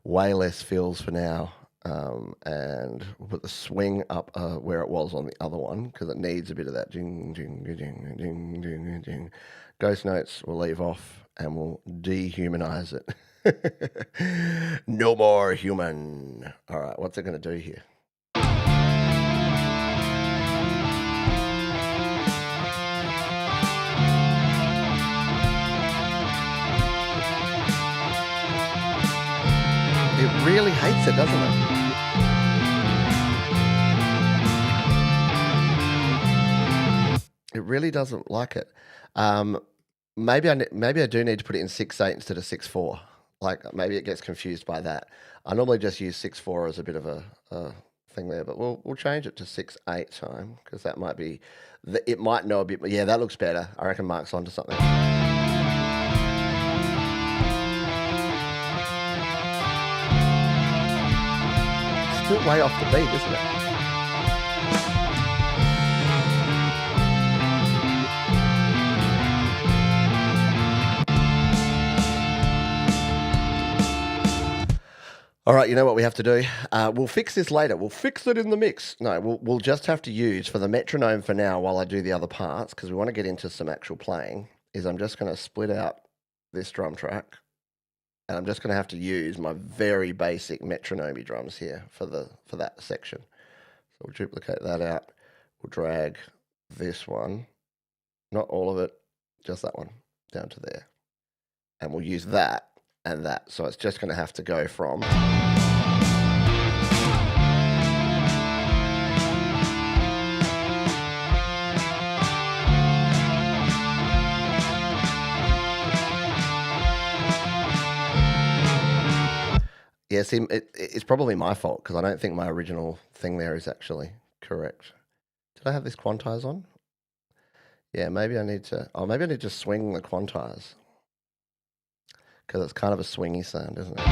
Way less fills for now. And we'll put the swing up where it was on the other one, because it needs a bit of that ding, ding, ding, ding, ding, ding, ding. Ghost notes we'll leave off, and we'll dehumanize it. No more human. All right, what's it going to do here? It really hates it, doesn't it? It really doesn't like it. Maybe I do need to put it in 6/8 instead of 6/4. Like, maybe it gets confused by that. I normally just use 6/4 as a bit of a thing there, but we'll change it to 6/8 time, because that might be, it might know a bit. Yeah, that looks better. I reckon Mark's onto something. Still way off the beat, isn't it? All right, you know what we have to do? We'll fix this later. We'll fix it in the mix. No, we'll just have to use, for the metronome for now while I do the other parts, because we want to get into some actual playing, is I'm just going to split out this drum track, and I'm just going to have to use my very basic metronome drums here for that section. So we'll duplicate that out. We'll drag this one, not all of it, just that one, down to there. And we'll use that and that. So it's just going to have to go from... Yeah, see, it's probably my fault, because I don't think my original thing there is actually correct. Did I have this quantize on? Yeah, maybe I need to... Oh, maybe I need to swing the quantize, because it's kind of a swingy sound, isn't it?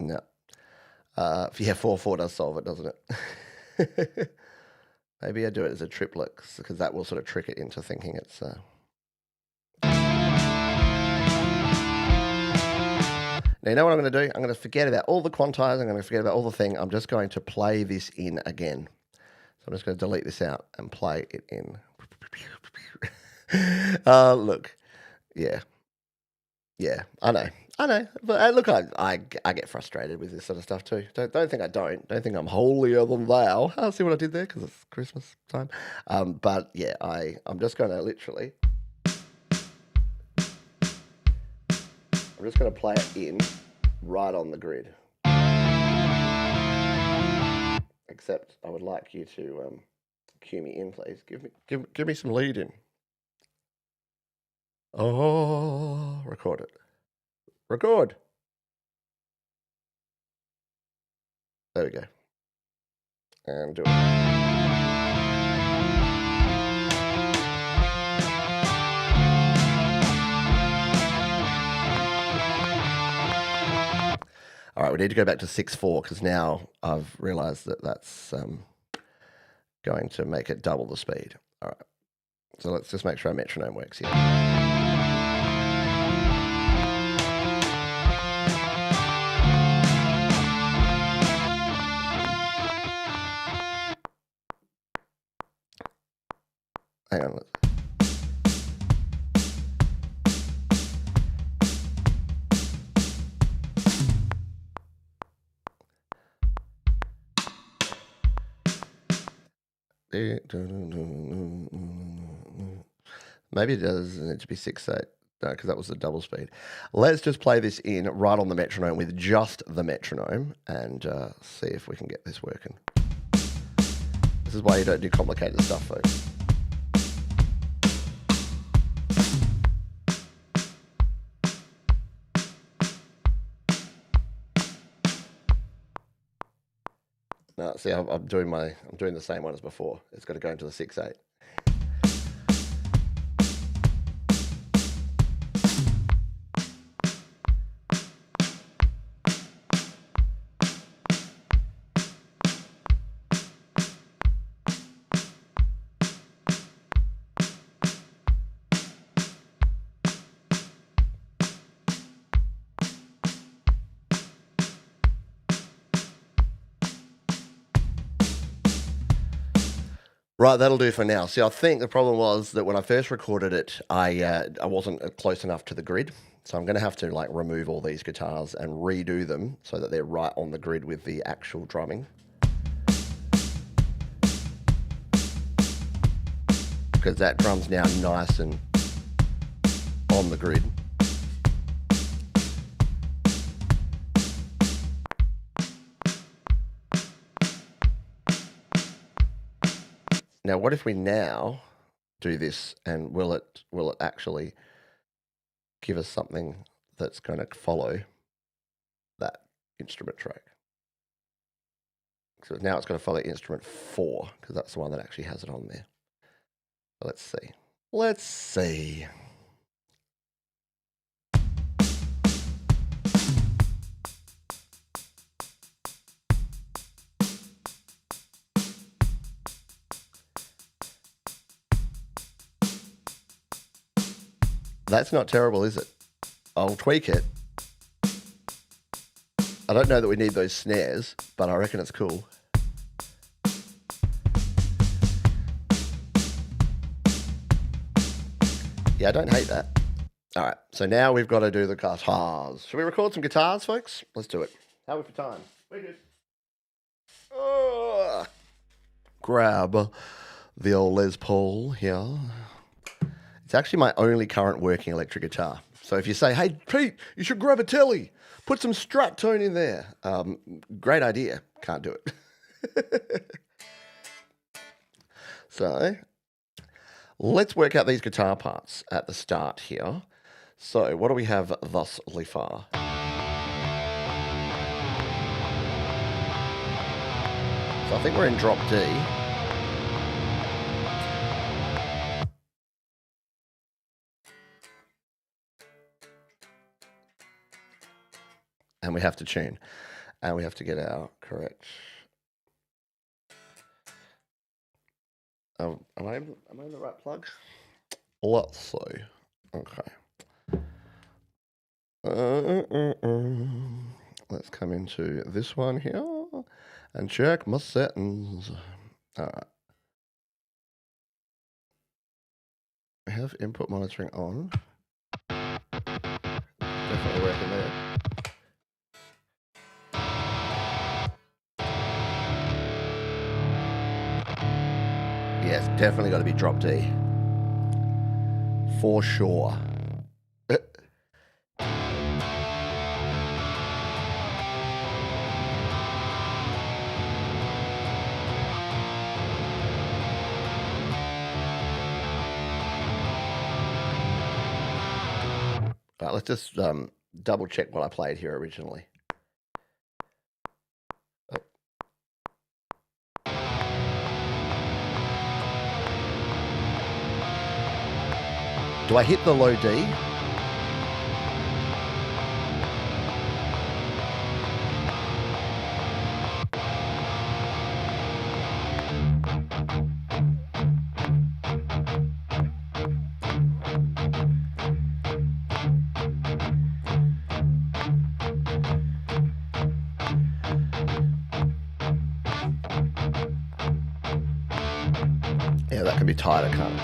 No. Yeah, 4/4 does solve it, doesn't it? Maybe I do it as a triplet because that will sort of trick it into thinking it's. Now, you know what I'm going to do? I'm going to forget about all the quantize. I'm going to forget about all the thing. I'm just going to play this in again. So I'm just going to delete this out and play it in. Look. Yeah. Yeah, I know. But look, I get frustrated with this sort of stuff too. Don't think I don't. Don't think I'm holier than thou. I'll see what I did there because it's Christmas time. But yeah, I'm just going to literally. I'm just going to play it in right on the grid. Except I would like you to cue me in, please. Give me some lead in. Oh, record it. Record. There we go. And do it. All right, we need to go back to 6/4 because now I've realized that that's going to make it double the speed. All right, so let's just make sure our metronome works here. Hang on. Maybe it does need to be 6/8. No, because that was the double speed. Let's just play this in right on the metronome with just the metronome and see if we can get this working. This is why you don't do complicated stuff, folks. No, see, I'm doing the same one as before. It's got to go into the 6/8. Right, that'll do for now. See, I think the problem was that when I first recorded it, I wasn't close enough to the grid. So I'm going to have to like remove all these guitars and redo them so that they're right on the grid with the actual drumming. Because that drum's now nice and on the grid. Now, what if we now do this and will it actually give us something that's going to follow that instrument track? So now it's going to follow instrument 4 because that's the one that actually has it on there. Let's see. Let's see. That's not terrible, is it? I'll tweak it. I don't know that we need those snares, but I reckon it's cool. Yeah, I don't hate that. All right, so now we've got to do the guitars. Should we record some guitars, folks? Let's do it. How are we for time? We're good. Grab the old Les Paul here. It's actually my only current working electric guitar. So if you say, hey, Pete, you should grab a telly, put some Strat tone in there. Great idea. Can't do it. So let's work out these guitar parts at the start here. So what do we have thusly far? So I think we're in drop D. And we have to tune. And we have to get our correct. Am I in the right plug? Let's see. Okay. Let's come into this one here and check my settings. All right. I have input monitoring on. Definitely working there. Yes, definitely got to be drop D. For sure. Right, let's just double check what I played here originally. Oh. Do I hit the low D? Yeah, that can be tighter, can't it?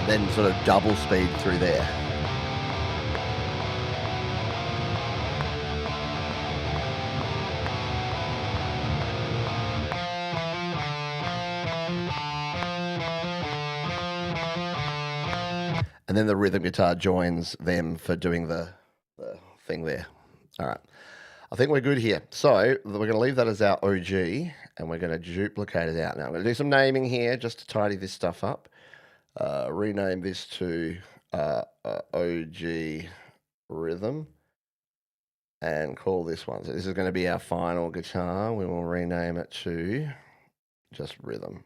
And then sort of double speed through there. And then the rhythm guitar joins them for doing the thing there. All right. I think we're good here. So we're going to leave that as our OG, and we're going to duplicate it out. Now, I'm going to do some naming here just to tidy this stuff up. Rename this to OG Rhythm, and call this one. So this is going to be our final guitar. We will rename it to just Rhythm,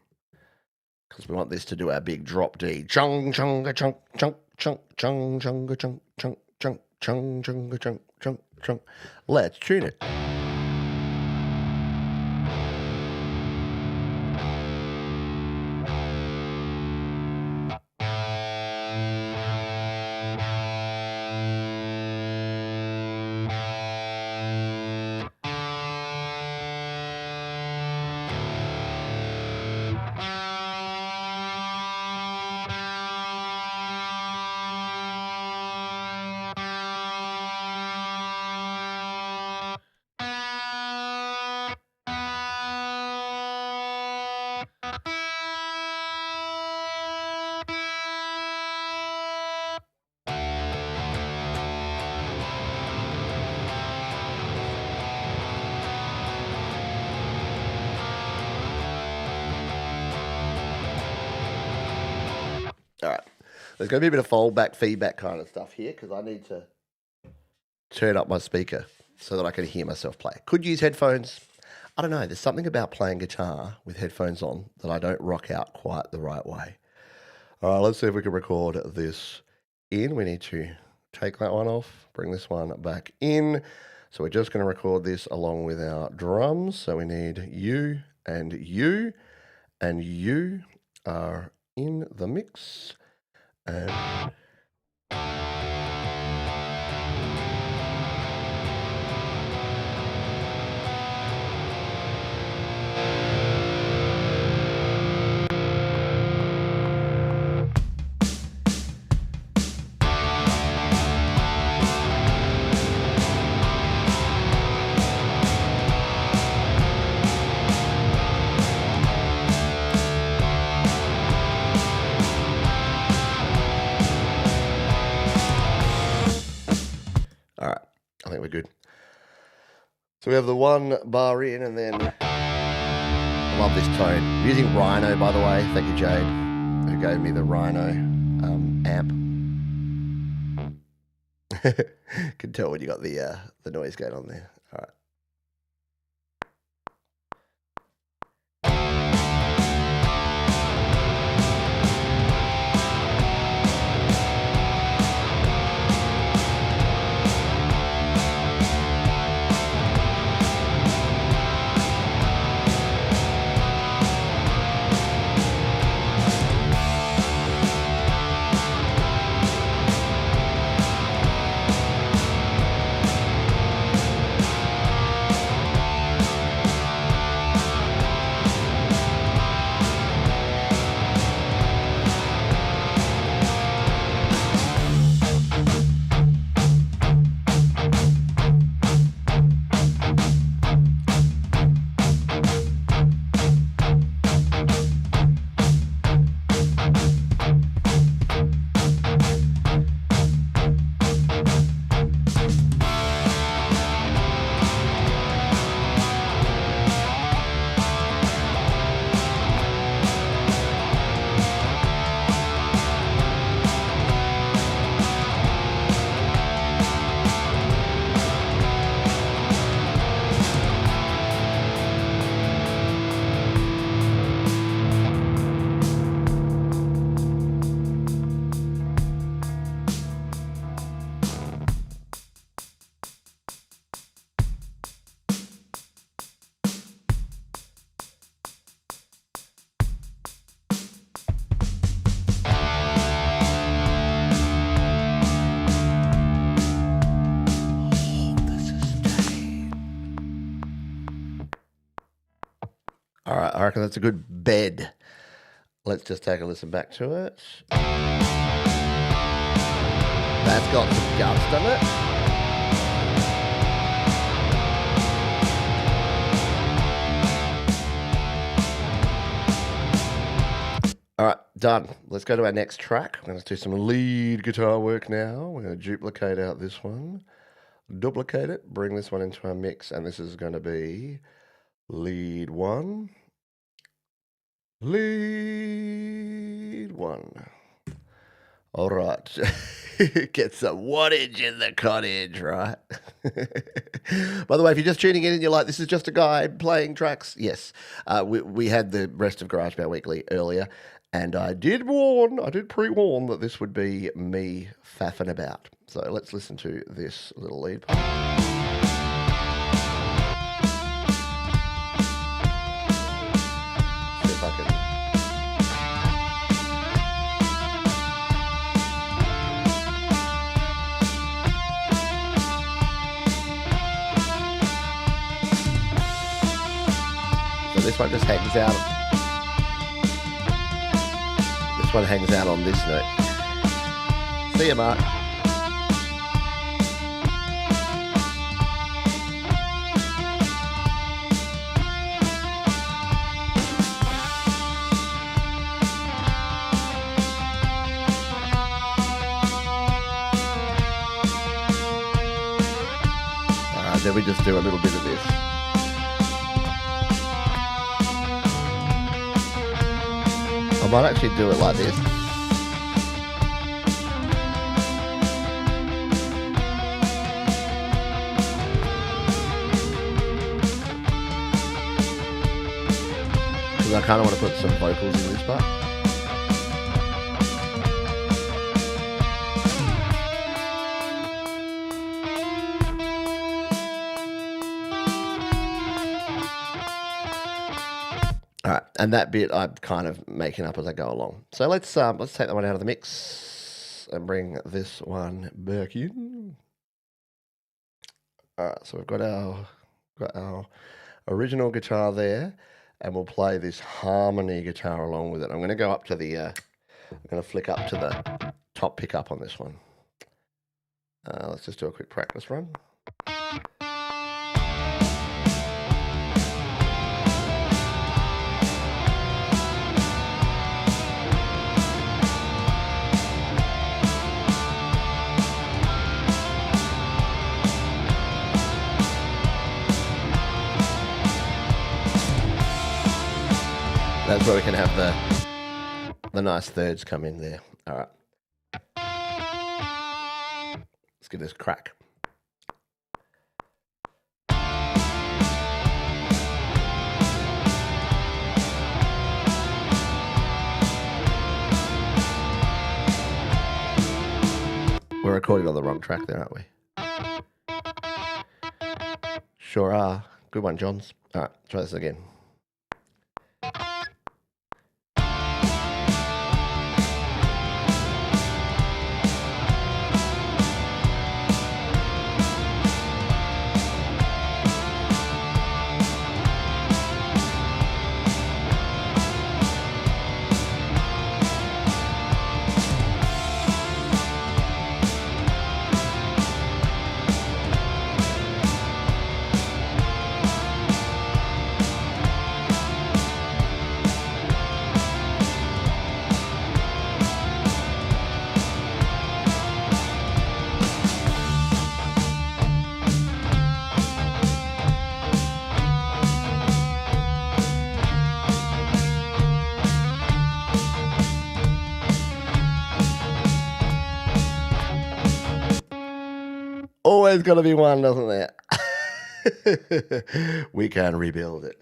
because we want this to do our big drop D. Chung, chunga, chunk, chunk, chunk, chung, chunga, chunk, chunk, chunk, chung, chunga, chunk, chunk, chunk. Let's tune it. All right. There's going to be a bit of foldback feedback kind of stuff here because I need to turn up my speaker so that I can hear myself play. Could use headphones. I don't know. There's something about playing guitar with headphones on that I don't rock out quite the right way. All right, let's see if we can record this in. We need to take that one off, bring this one back in. So we're just going to record this along with our drums. So we need you, and you are in the mix. And all right, I think we're good. So we have the one bar in, and then I love this tone. I'm using Rhino, by the way. Thank you, Jade, who gave me the Rhino amp. Can tell when you got the noise going on there. All right. I reckon that's a good bed. Let's just take a listen back to it. That's got some guts, doesn't it? All right, done. Let's go to our next track. We're going to do some lead guitar work now. We're going to duplicate out this one, duplicate it, bring this one into our mix, and this is going to be lead 1, lead 1. All right. Get some wattage in the cottage, right? By the way, if you're just tuning in and you're like, this is just a guy playing tracks, yes. We had the rest of GarageBand Weekly earlier, and I did pre-warn that this would be me faffing about. So let's listen to this little lead part. See if I can... This one just hangs out. This one hangs out on this note. See ya, Mark. Alright, then we just do a little bit of this. I might actually do it like this. Because I kind of want to put some vocals in this part. All right, and that bit I'm kind of making up as I go along. So let's take that one out of the mix and bring this one back in. All right, so we've got our original guitar there, and we'll play this harmony guitar along with it. I'm going to go up to the, I'm going to flick up to the top pickup on this one. Let's just do a quick practice run. That's where we can have the nice thirds come in there. All right. Let's give this a crack. We're recording on the wrong track there, aren't we? Sure are. Good one, Johns. All right, try this again. Always got to be one, doesn't there? We can rebuild it.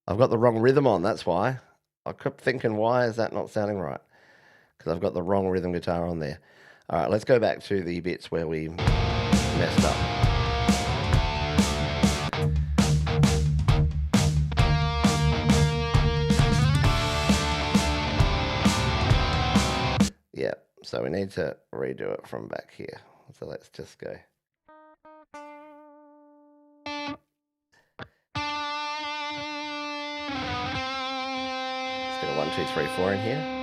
I've got the wrong rhythm on, that's why. I kept thinking, why is that not sounding right? Because I've got the wrong rhythm guitar on there. All right, let's go back to the bits where we messed up. Yeah, so we need to redo it from back here. So let's just go. Let's get a 1, 2, 3, 4 in here.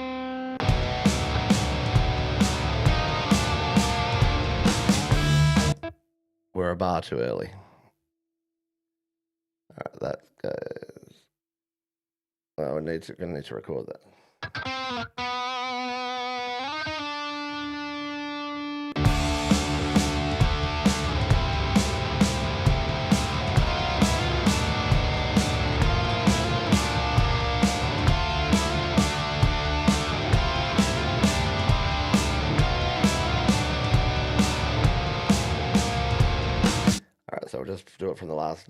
We're a bar too early. All right, that goes. Well, we're going to need to record that. So we'll just do it from the last.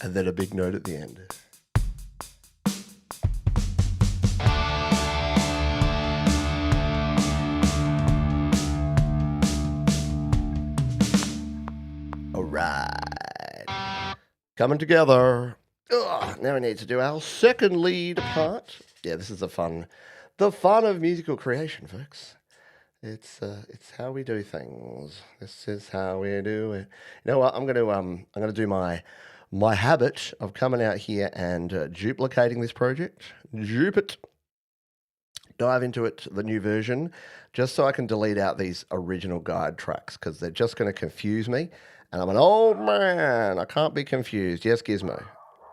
And then a big note at the end. All right. Coming together. Ugh, now we need to do our second lead part. Yeah, this is the fun of musical creation, folks. It's how we do things. This is how we do it. You know what? I'm gonna do my habit of coming out here and duplicating this project. Dive into it, the new version, just so I can delete out these original guide tracks because they're just going to confuse me. And I'm an old man. I can't be confused. Yes, Gizmo.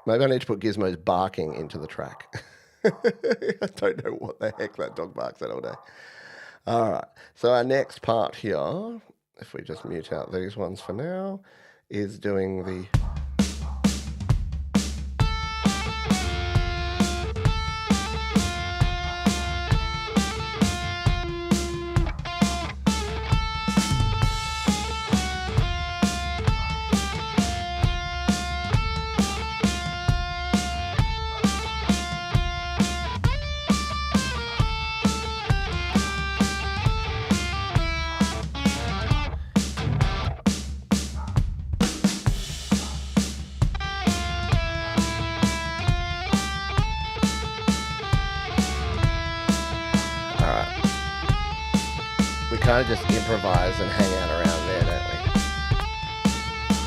Maybe I need to put Gizmo's barking into the track. I don't know what the heck that dog barks at all day. All right. So our next part here, if we just mute out these ones for now, is doing the... kind of just improvise and hang out around there, don't we?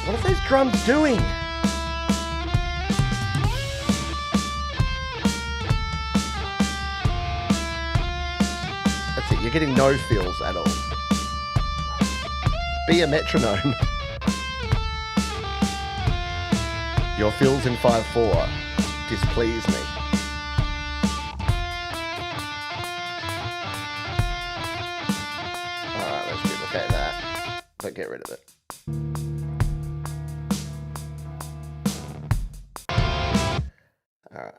What are those drums doing? That's it, you're getting no feels at all. Be a metronome. Your fills in 5/4 displease me. But get rid of it. All right.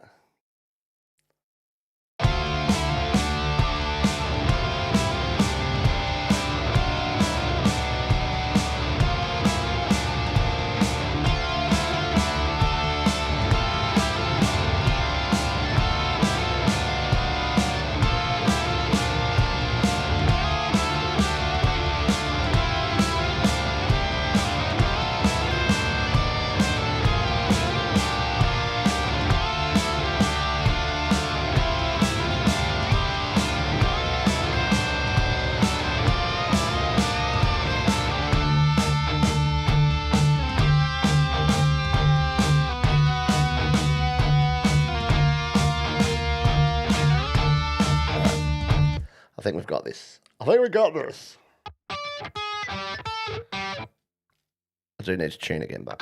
I think we've got this. I think we got this. I do need to tune again, but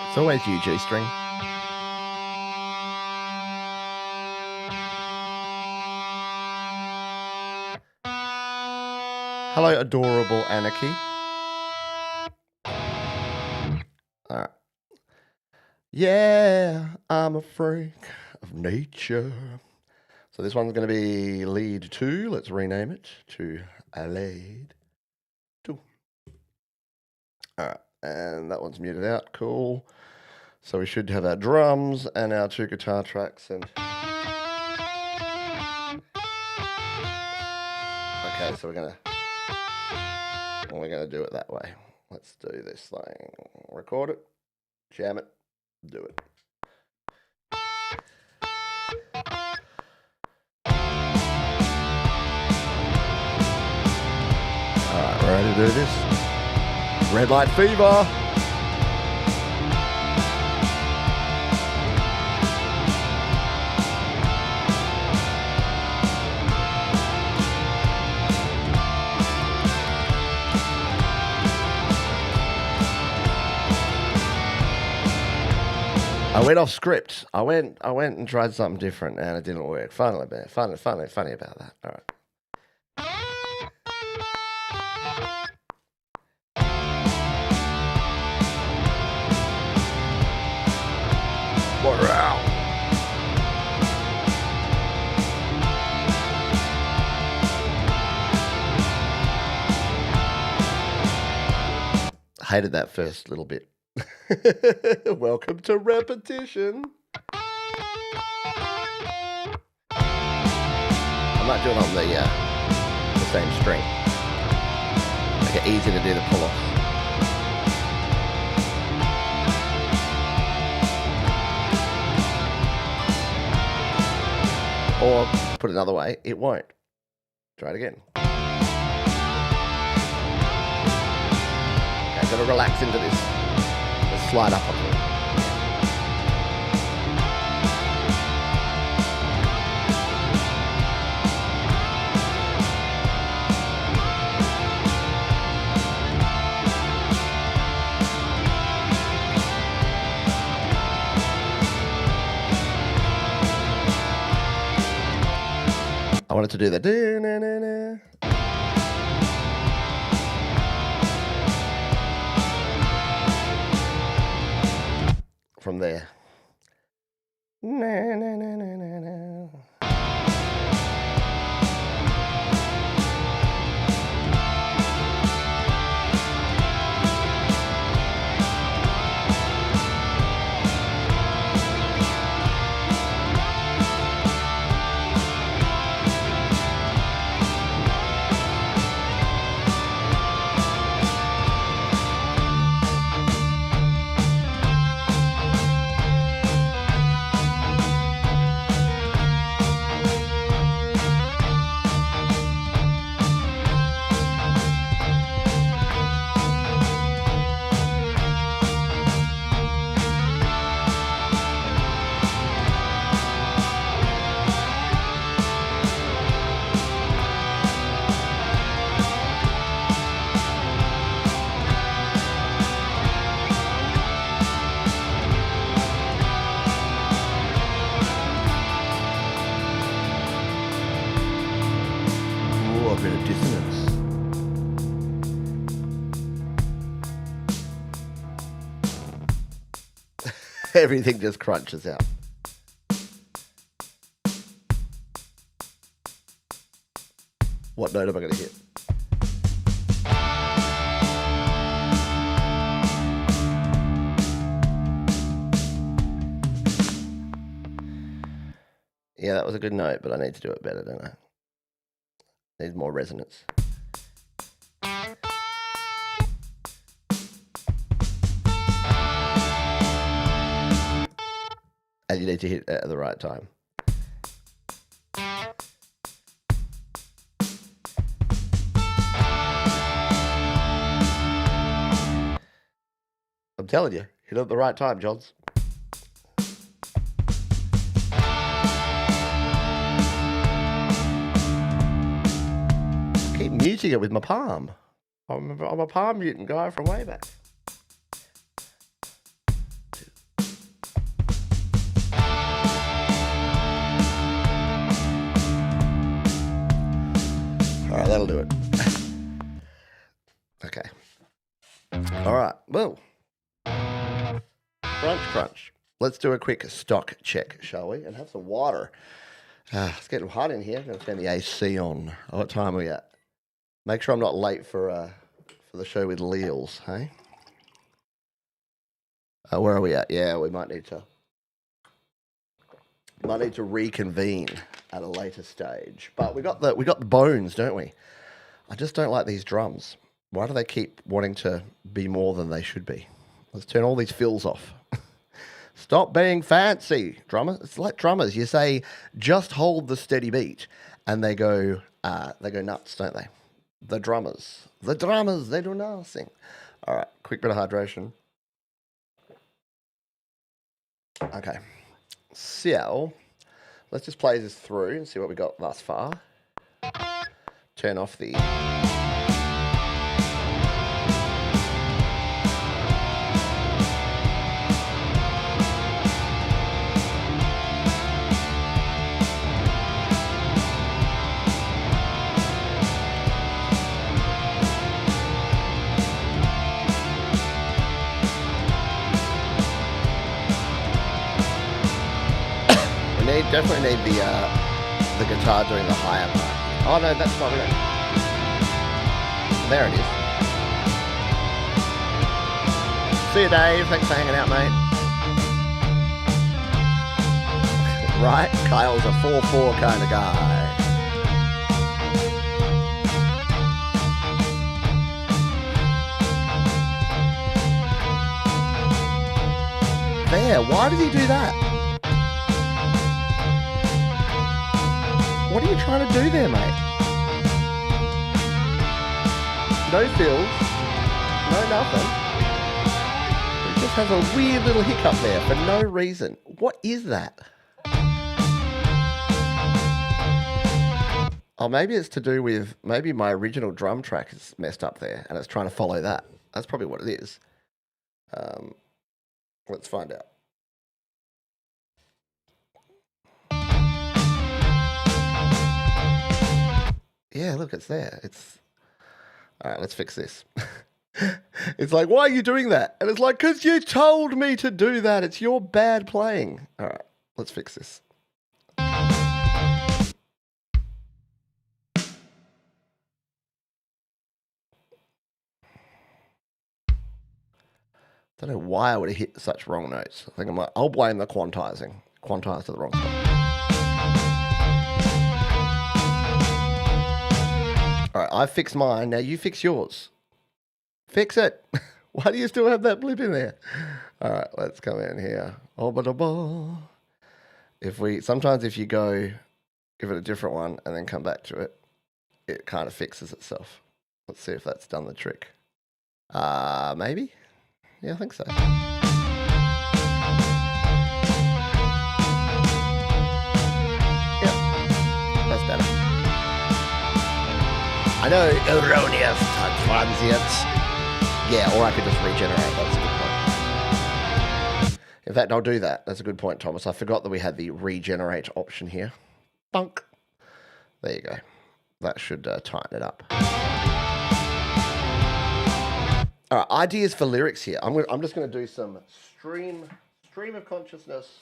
it's always you, G-string. Hello, adorable Anarchy. All right. Yeah, I'm a freak of nature. So this one's going to be lead 2. Let's rename it to lead 2. All right, and that one's muted out. Cool. So we should have our drums and our 2 guitar tracks. And okay, so we're gonna do it that way. Let's do this thing. Record it, jam it, do it. Alright, we're ready to do this. Red light fever. I went off script. I went and tried something different, and it didn't work. Funny about that. All right. What out? Hated that first little bit. Welcome to repetition. I might do it on the same string. Make it easy to do the pull-off. Or put it another way, it won't. Try it again. Okay, gotta relax into this. Let's slide up on it. I wanted to do that. From there. A bit of dissonance. Everything just crunches out. What note am I going to hit? Yeah, that was a good note, but I need to do it better, don't I? Needs more resonance. And you need to hit it at the right time. I'm telling you, hit it at the right time, Johns. muting it with my palm. I'm a palm mutant guy from way back. All right, that'll do it. Okay. All right. Well, crunch. Let's do a quick stock check, shall we? And have some water. It's getting hot in here. I'm going to turn the AC on. What time are we at? Make sure I'm not late for the show with Leals, hey? Where are we at? Yeah, we might need to reconvene at a later stage. But we got the bones, don't we? I just don't like these drums. Why do they keep wanting to be more than they should be? Let's turn all these fills off. Stop being fancy, drummers. It's like drummers. You say, just hold the steady beat, and they go nuts, don't they? The drummers, they do nothing. All right, quick bit of hydration. Okay, so let's just play this through and see what we got thus far. Turn off the... Definitely need the guitar doing the higher part. Oh no, that's not it. There it is. See you, Dave. Thanks for hanging out, mate. Right? Kyle's a 4/4 kind of guy. There. Why did he do that? What are you trying to do there, mate? No fills. No nothing. He just has a weird little hiccup there for no reason. What is that? Oh, maybe it's to do with... Maybe my original drum track is messed up there and it's trying to follow that. That's probably what it is. Let's find out. Yeah, look, it's there. It's... All right, let's fix this. It's like, why are you doing that? And it's like, because you told me to do that. It's your bad playing. All right, let's fix this. Don't know why I would have hit such wrong notes. I think I'll blame the quantizing. Quantize to the wrong spot. All right, I fixed mine. Now you fix yours. Fix it. Why do you still have that blip in there? All right, let's come in here. Sometimes if you give it a different one and then come back to it, it kind of fixes itself. Let's see if that's done the trick. Maybe? Yeah, I think so. Yep, that's better. I know, erroneous transients. Yeah, or I could just regenerate. That's a good point. In fact, I'll do that. That's a good point, Thomas. I forgot that we had the regenerate option here. Bunk. There you go. That should tighten it up. All right, ideas for lyrics here. I'm just going to do some stream of consciousness.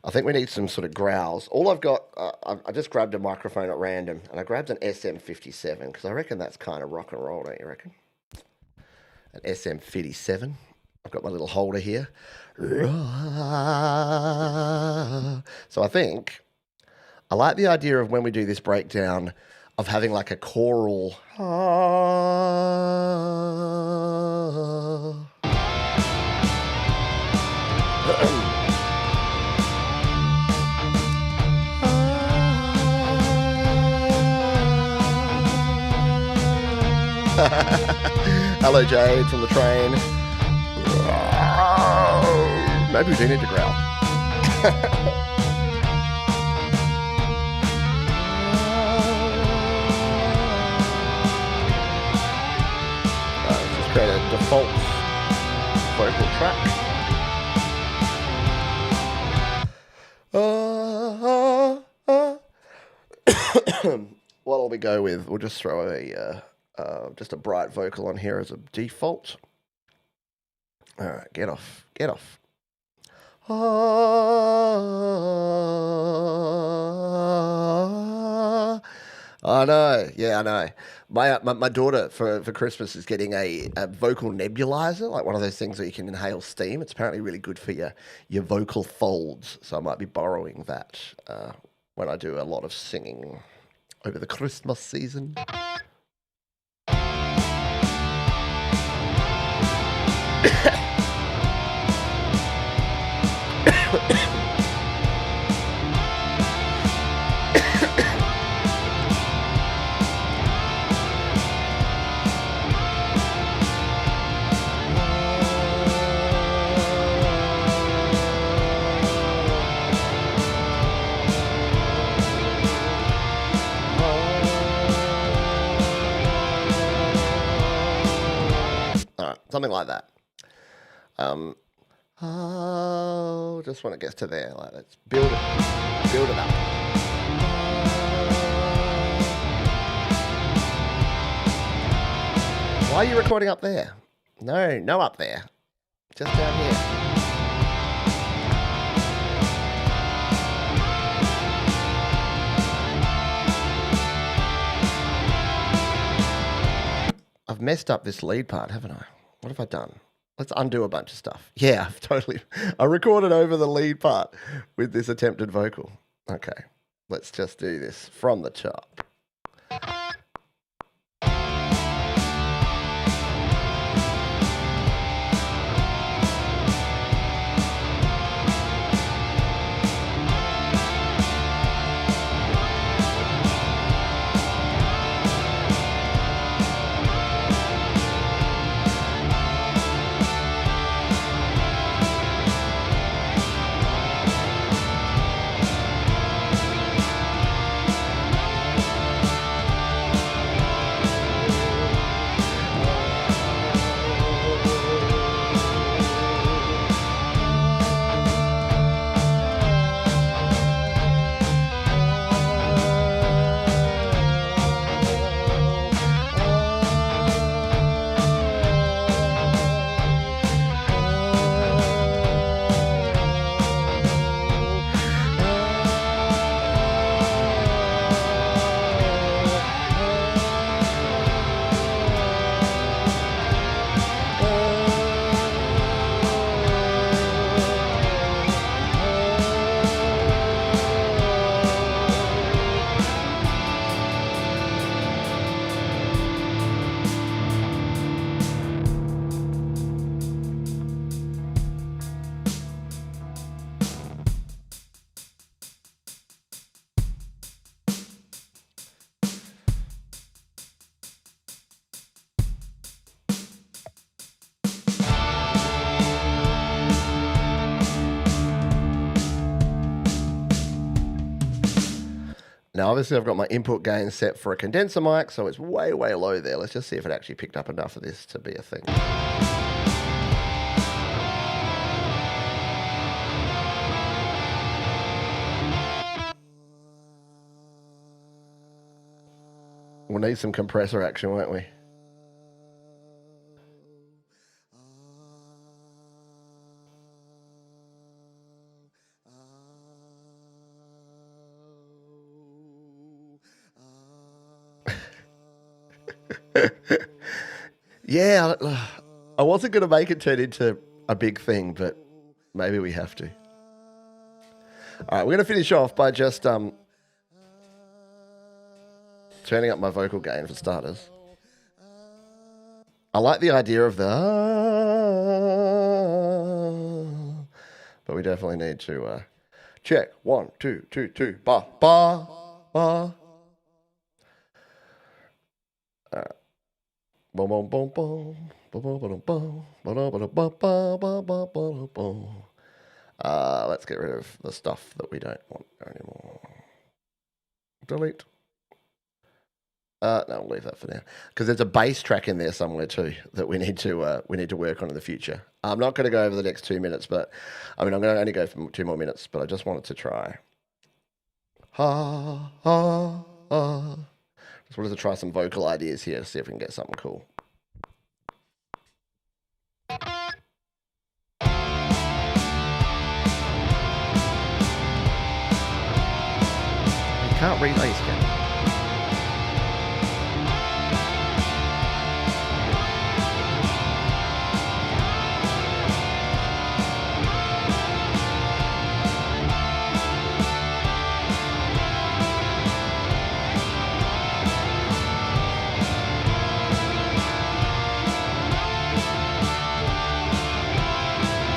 I think we need some sort of growls. All I've got, I just grabbed a microphone at random, and I grabbed an SM57, because I reckon that's kind of rock and roll, don't you reckon? An SM57. I've got my little holder here. So I think, I like the idea of when we do this breakdown, of having like a choral... Hello, Jade from the train. Maybe we do need to growl. false vocal track. What'll we go with? We'll just throw just a bright vocal on here as a default. All right, get off. I know. Yeah, I know. My daughter for Christmas is getting a vocal nebulizer, like one of those things where you can inhale steam. It's apparently really good for your vocal folds. So I might be borrowing that when I do a lot of singing over the Christmas season. Something like that. Just when it gets to there, like let's build it up. Why are you recording up there? No up there. Just down here. I've messed up this lead part, haven't I? What have I done? Let's undo a bunch of stuff. Yeah, I recorded over the lead part with this attempted vocal. Okay, let's just do this from the top. Now, obviously, I've got my input gain set for a condenser mic, so it's way, way low there. Let's just see if it actually picked up enough of this to be a thing. We'll need some compressor action, won't we? Yeah, I wasn't going to make it turn into a big thing, but maybe we have to. All right, we're going to finish off by just turning up my vocal gain for starters. I like the idea of the but we definitely need to check. 1, 2, 2, 2, ba, ba, ba. All right. Boom, boom, boom, boom. Let's get rid of the stuff that we don't want anymore. Delete. No, we'll leave that for now because there's a bass track in there somewhere too that we need to work on in the future. I'm not going to go over the next 2 minutes, but I'm going to only go for 2 more minutes. But I just wanted to try. Ha ha ha. Just wanted to try some vocal ideas here to see if we can get something cool. You can't relay, can you?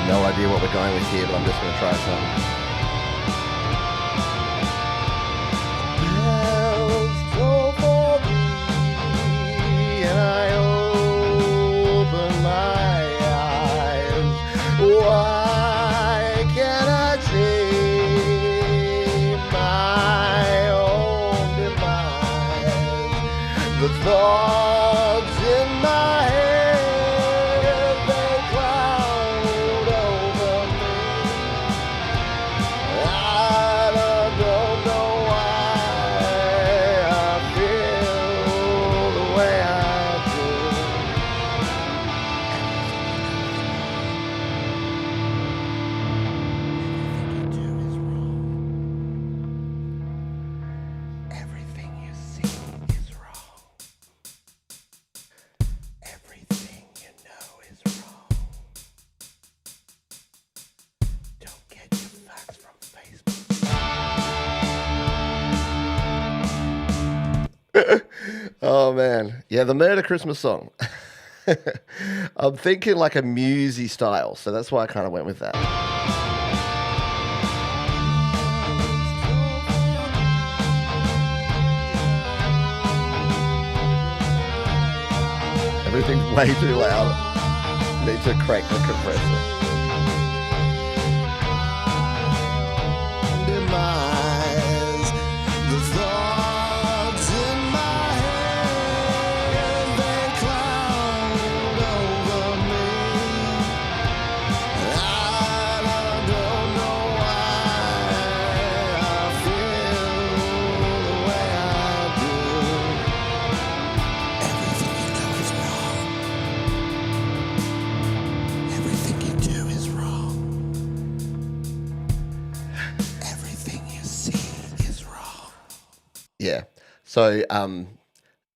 No idea what we're going with here, but I'm just going to try some. Bells toll for me, and I open my eyes. Why can't I see my own demise? The thoughts in my head. Oh man, yeah, the Murder Christmas song. I'm thinking like a musy style, so that's why I kind of went with that. Everything's way too loud. Need to crank the compressor. Yeah. So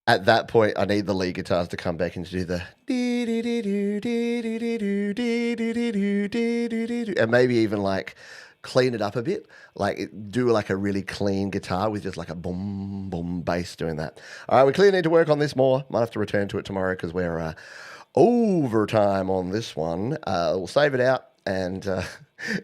at that point, I need the lead guitars to come back and do the and maybe even like clean it up a bit, like do like a really clean guitar with just like a boom, boom bass doing that. All right, we clearly need to work on this more. Might have to return to it tomorrow because we're overtime on this one. We'll save it out. And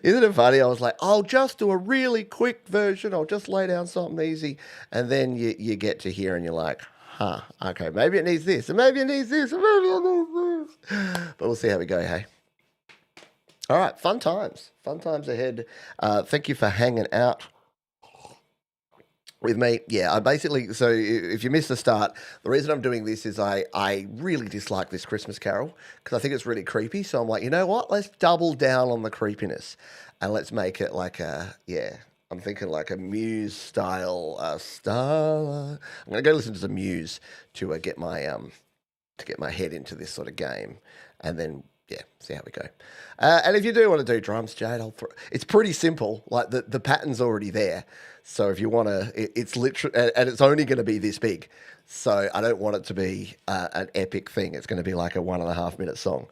isn't it funny? I was like, I'll just do a really quick version. I'll just lay down something easy. And then you get to here and you're like, huh, okay, maybe it needs this, and maybe it needs this, and maybe it needs this. But we'll see how we go, hey? All right, fun times ahead. Thank you for hanging out with me. Yeah, I basically, so if you missed the start, the reason I'm doing this is I really dislike this Christmas Carol because I think it's really creepy. So I'm like, you know what? Let's double down on the creepiness and let's make it like I'm thinking like a Muse style I'm going to go listen to some Muse to get my head into this sort of game, and then see how we go. And if you do want to do drums, Jade, it's pretty simple. Like the pattern's already there. So if you want to, it's literally, and it's only going to be this big. So I don't want it to be an epic thing. It's going to be like a 1.5 minute song.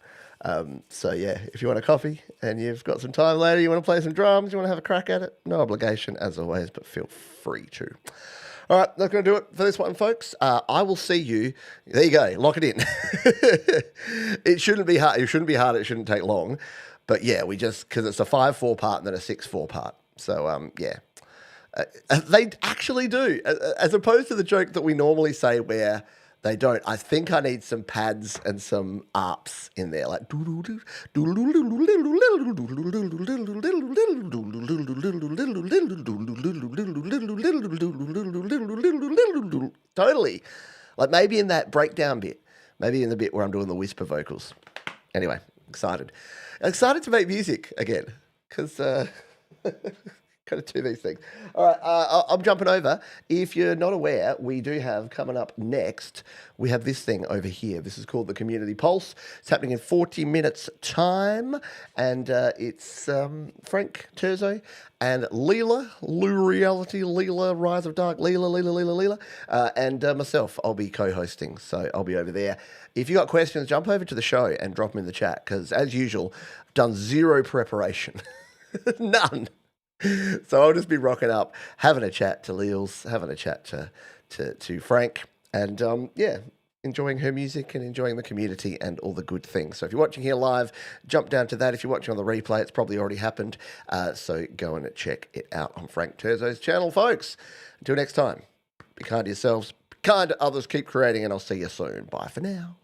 So yeah, if you want a coffee and you've got some time later, you want to play some drums, you want to have a crack at it, no obligation as always, but feel free to. All right, that's going to do it for this one, folks. I will see you. There you go. Lock it in. It shouldn't be hard. It shouldn't be hard. It shouldn't take long. But yeah, we just, because it's a 5/4 part and then a 6/4 part. So yeah. They actually do, as opposed to the joke that we normally say where they don't. I think I need some pads and some arps in there, like totally. Like maybe in that breakdown bit, maybe in the bit where I'm doing the whisper vocals. Anyway, excited. Excited to make music again because got to do these things. All right, I'm jumping over. If you're not aware, we do have coming up next, we have this thing over here. This is called the Community Pulse. It's happening in 40 minutes time, and it's Frank Terzo and Leela, Lou Reality, Leela, Rise of Dark, Leela, and myself. I'll be co-hosting, so I'll be over there. If you got questions, jump over to the show and drop them in the chat, because as usual, I've done zero preparation. None. So I'll just be rocking up, having a chat to Leels, having a chat to Frank, and enjoying her music and enjoying the community and all the good things. So if you're watching here live, jump down to that. If you're watching on the replay, it's probably already happened. So go and check it out on Frank Terzo's channel, folks. Until next time, be kind to yourselves, be kind to others, keep creating, and I'll see you soon. Bye for now.